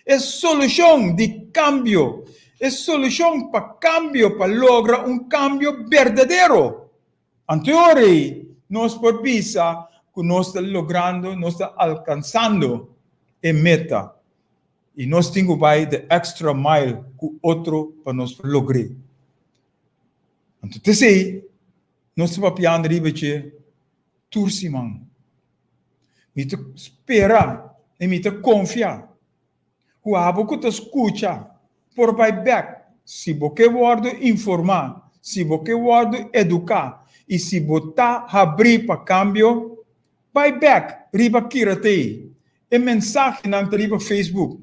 É solução de cambio. É solução para cambio, para lograr cambio verdadeiro. Anterior, nós por visa que nós estamos logrando, nós estamos alcançando a meta. E nós temos que ir de extra mile com outro para nós lograr. Então, nós estamos papiando ribeche, turcimang. Me te esperar e me te confiar. O abo que te escuta, por back, se você guarda informar, se você guarda educar, e se botar abrir para cambio, back, riba kirate. E mensagem na riba Facebook.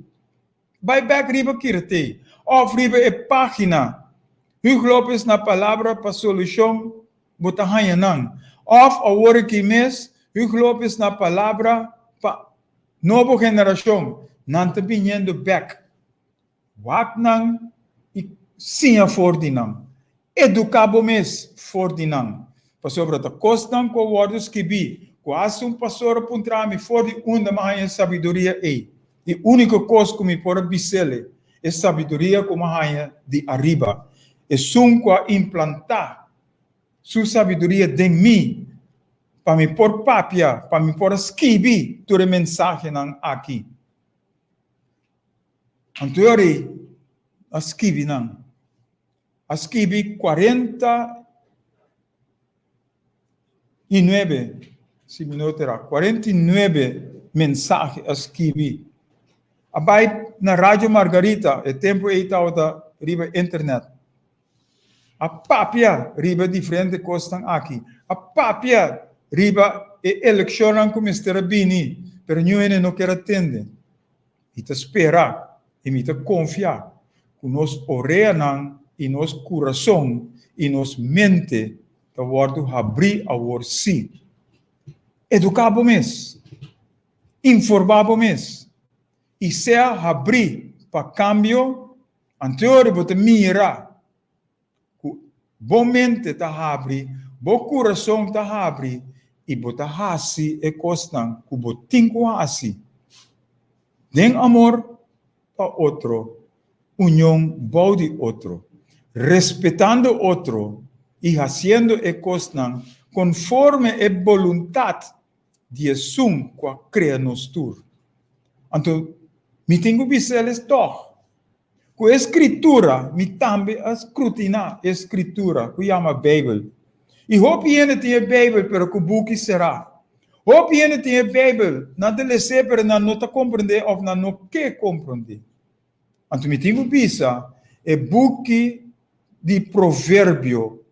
Back riba kirate. Of riba e página. Hugo Lopes na palavra para solução, botar hanyanang. Of a word que mes, Hugo Lopes na palavra para nova geração. Nanta binhando back. Wak nang e sinha for dinang. Educabo mes for dinang. Pastor da costan com wordos que bi. Quase pastor apontar-me for de onde mais sabedoria é. E única coisa que me pode bisele é sabedoria como rainha de arriba. É sunqua implantar sua sabedoria em mim para me pôr papia, para me pôr escrever toda a mensagem aqui. Então, escrevi 49 mensagens escrevi. Abai na Rádio Margarita, é tempo aí da riba internet. A papia riba diferente coisas aqui. A papia riba e eleição como Mr. Bini, pero não quer atender. E te espera e me confiar que nos oreia e nos coração e nos mente te worden abrir a word sim. Educar mes, informar mes, e ser abrir para cambio, anterior bote mira, bom mente ta abrir, bom coração ta abrir, e bota hasi e costan, que botinho hasi. Den amor para outro, união baude outro, respeitando outro e haciendo e costan conforme a vontade de Jesus que cria nos tur. Então, me tenho biseles doch. Com a escritura, me também escrutinar a escritura, que chama Bíblia. E hope ainda tem a Bíblia, pero que o book será. Hope ainda tem a Bíblia, não te lê, pero não te compreender, ou não quer compreender. Então, me tenho bisa, é book de provérbio,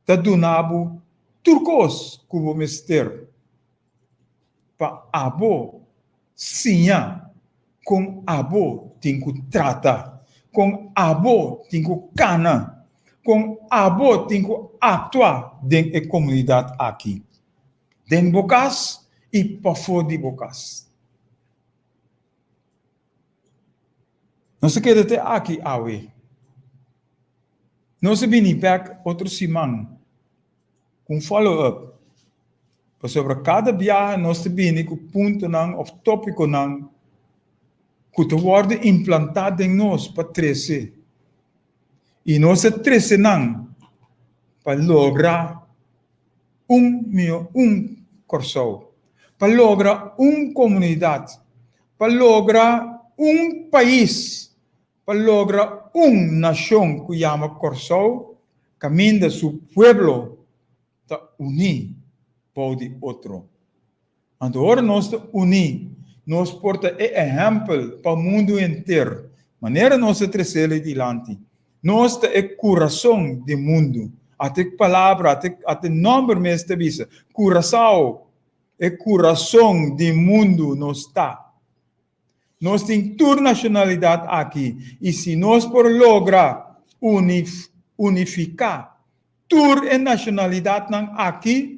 da dunabo, turcos, que vou mester. Para abo, sinha, com abo, tem que tratar. Com abo, tem que cana. Com abo, tem que atuar dentro da comunidade aqui. Dentro bocas e para fora de bocas. Não se quer ter aqui, awe. Não se vem back outro semana. Com follow-up. Sobre cada viagem, nós temos que ponto ou tópico que te worden implantado em nós para crescer. E nós crescer para lograr corso, para lograr comunidade, para lograr país, para lograr nação que chama corso, caminho de seu pueblo, para unir de outro. Agora nós unir, nós porta exemplo para o mundo inteiro. Maneira nós trazer adiante. Nós é coração do mundo. Até palavra, até nome mesmo te visa. Coração é coração do mundo nós está. Nós temos toda nacionalidade aqui. E se nós por lograr unificar toda a nacionalidade aqui,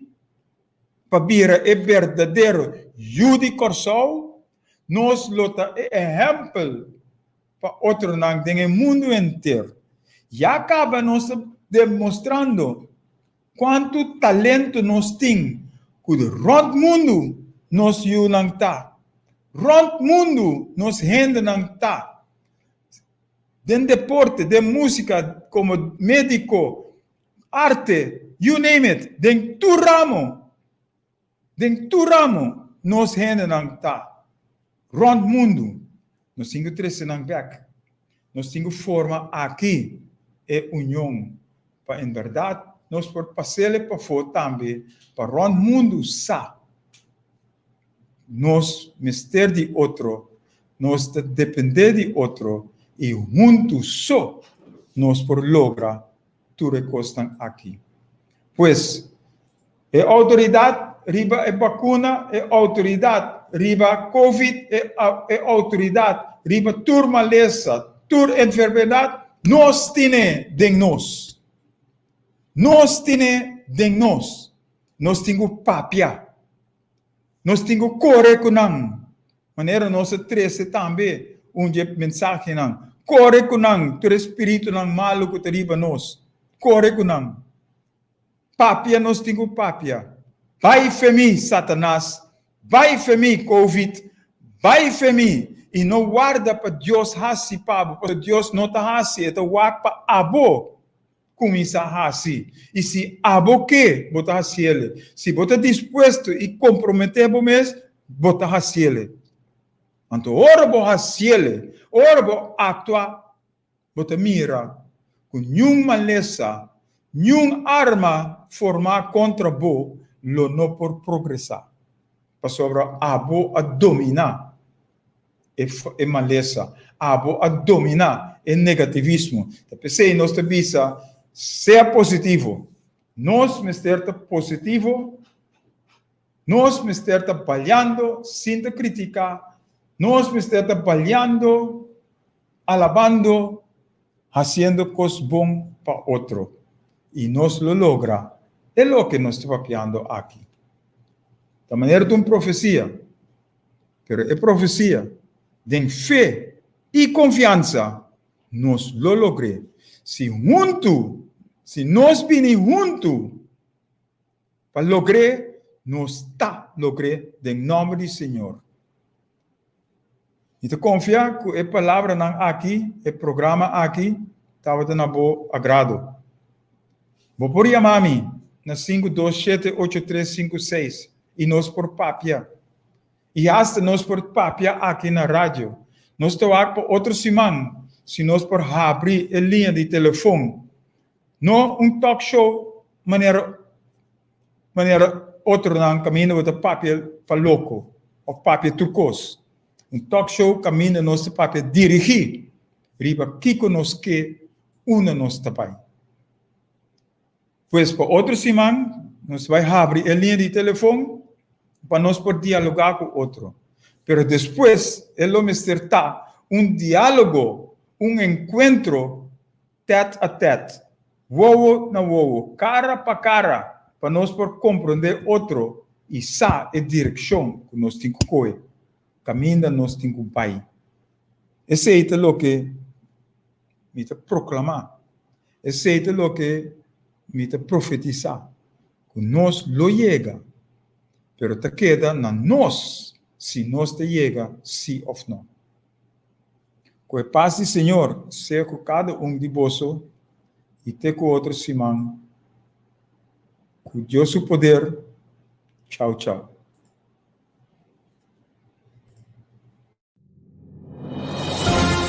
para vir é verdadeiro jude corso, nós lota exemplo para outro não tem o mundo inteiro. E acaba nós demonstrando quanto talento nós temos, que rond mundo nós não está, rond mundo nós rende não está. Den deporte, de música, como médico, arte, you name it, den tu ramo. Dentro do ramo, nós ainda não está. Rond mundo, nós temos que trazer na back. Nós temos que formar aqui a união. Para, em verdade, nós podemos passar para fora também, para rond mundo, sa. Nós mister de outro, nós depender de outro, e juntos só, nós podemos lograr tudo que estão aqui. Pois, a autoridade riba é vacuna, é autoridade. Riba Covid, é autoridade. Riba turmaleza, enfermidade, nós temos de nós. Nós temos de nós. Nós temos papia. Nós temos correr com nós. Maneira nós trece também, mensagem não. Correr com nós, o espírito não malo que riba nós. Correr com nós. Papia, nós temos papia. Vai femi, Satanás, vai femi, Covid, vai femi, e não guarda para Deus hasi, Pablo, porque Deus não está hasi, é guarda para abo, começa hasi. E se abo que, bota hasi ele. Se bota disposto e comprometer o mês, bota hasi ele. Então, ora bo hasi ele, ora bo atua, bota mira, com nenhuma maleza, nenhuma arma formar contra bo, lo não por progressar. Para sobre abo a dominar é maleza, abo a dominar é negativismo. Pensei, nós te visa ser positivo. Nós me estar positivo, nós me estar trabalhando sem te criticar, nós me estar trabalhando alabando, haciendo cosas buenas para otro. Y nos lo logra. Es lo que nos está papeando aquí. De manera de una profecía. Pero es profecía de fe y confianza. Nos lo logré. Si nos vinimos juntos para lograr, nos está logré en nombre del Señor. Y te confía que la palabra aquí, el programa aquí, estaba de buen agrado. Vos por llamar-me na 527-8356 e nos por papia. E hasta nos por papia aqui na rádio. Nós estamos aqui por outra semana, se nós por abrir a linha de telefone. Não talk show, maneira outro não caminho de papia para louco, ou papia turcos. Talk show caminho nosso papia dirigir. Riba Kiko nos que una nos tapai. Pois para outra semana, nós vai abrir a linha de telefone para nós poder dialogar com outro. Pero depois, ele me será diálogo, encontro tete a tete, wowo na wowo, cara para nós poder compreender outro e saber a direção que nós temos que correr, caminho que nós temos que pai. Esse é o que me proclamar. Esse é o que me profetizar. Que nós lo chega, pero te queda na nós, se nós te chega, sim ou não. Com a paz do Senhor, seja com cada de vós e te com outro semana. Com Deus o poder. Tchau, tchau.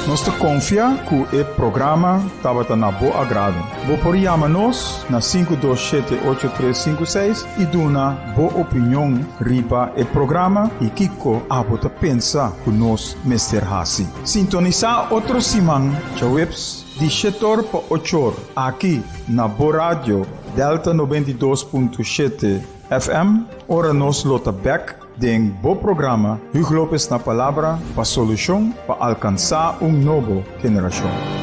Nós te confia que o programa estava na boa agrado. Vou por chamar-nos na 527-8356 e dar uma boa opinião riba o programa e Kiko a bota pensa que nós Mr. Hassi. Sintonizar outro semana, Chaweps, de 7 para 8 aqui na Boa Rádio Delta 92.7 FM. Ora nos lota back. Den bom programa, Hugo Lopes na palavra para solução para alcançar novo geração.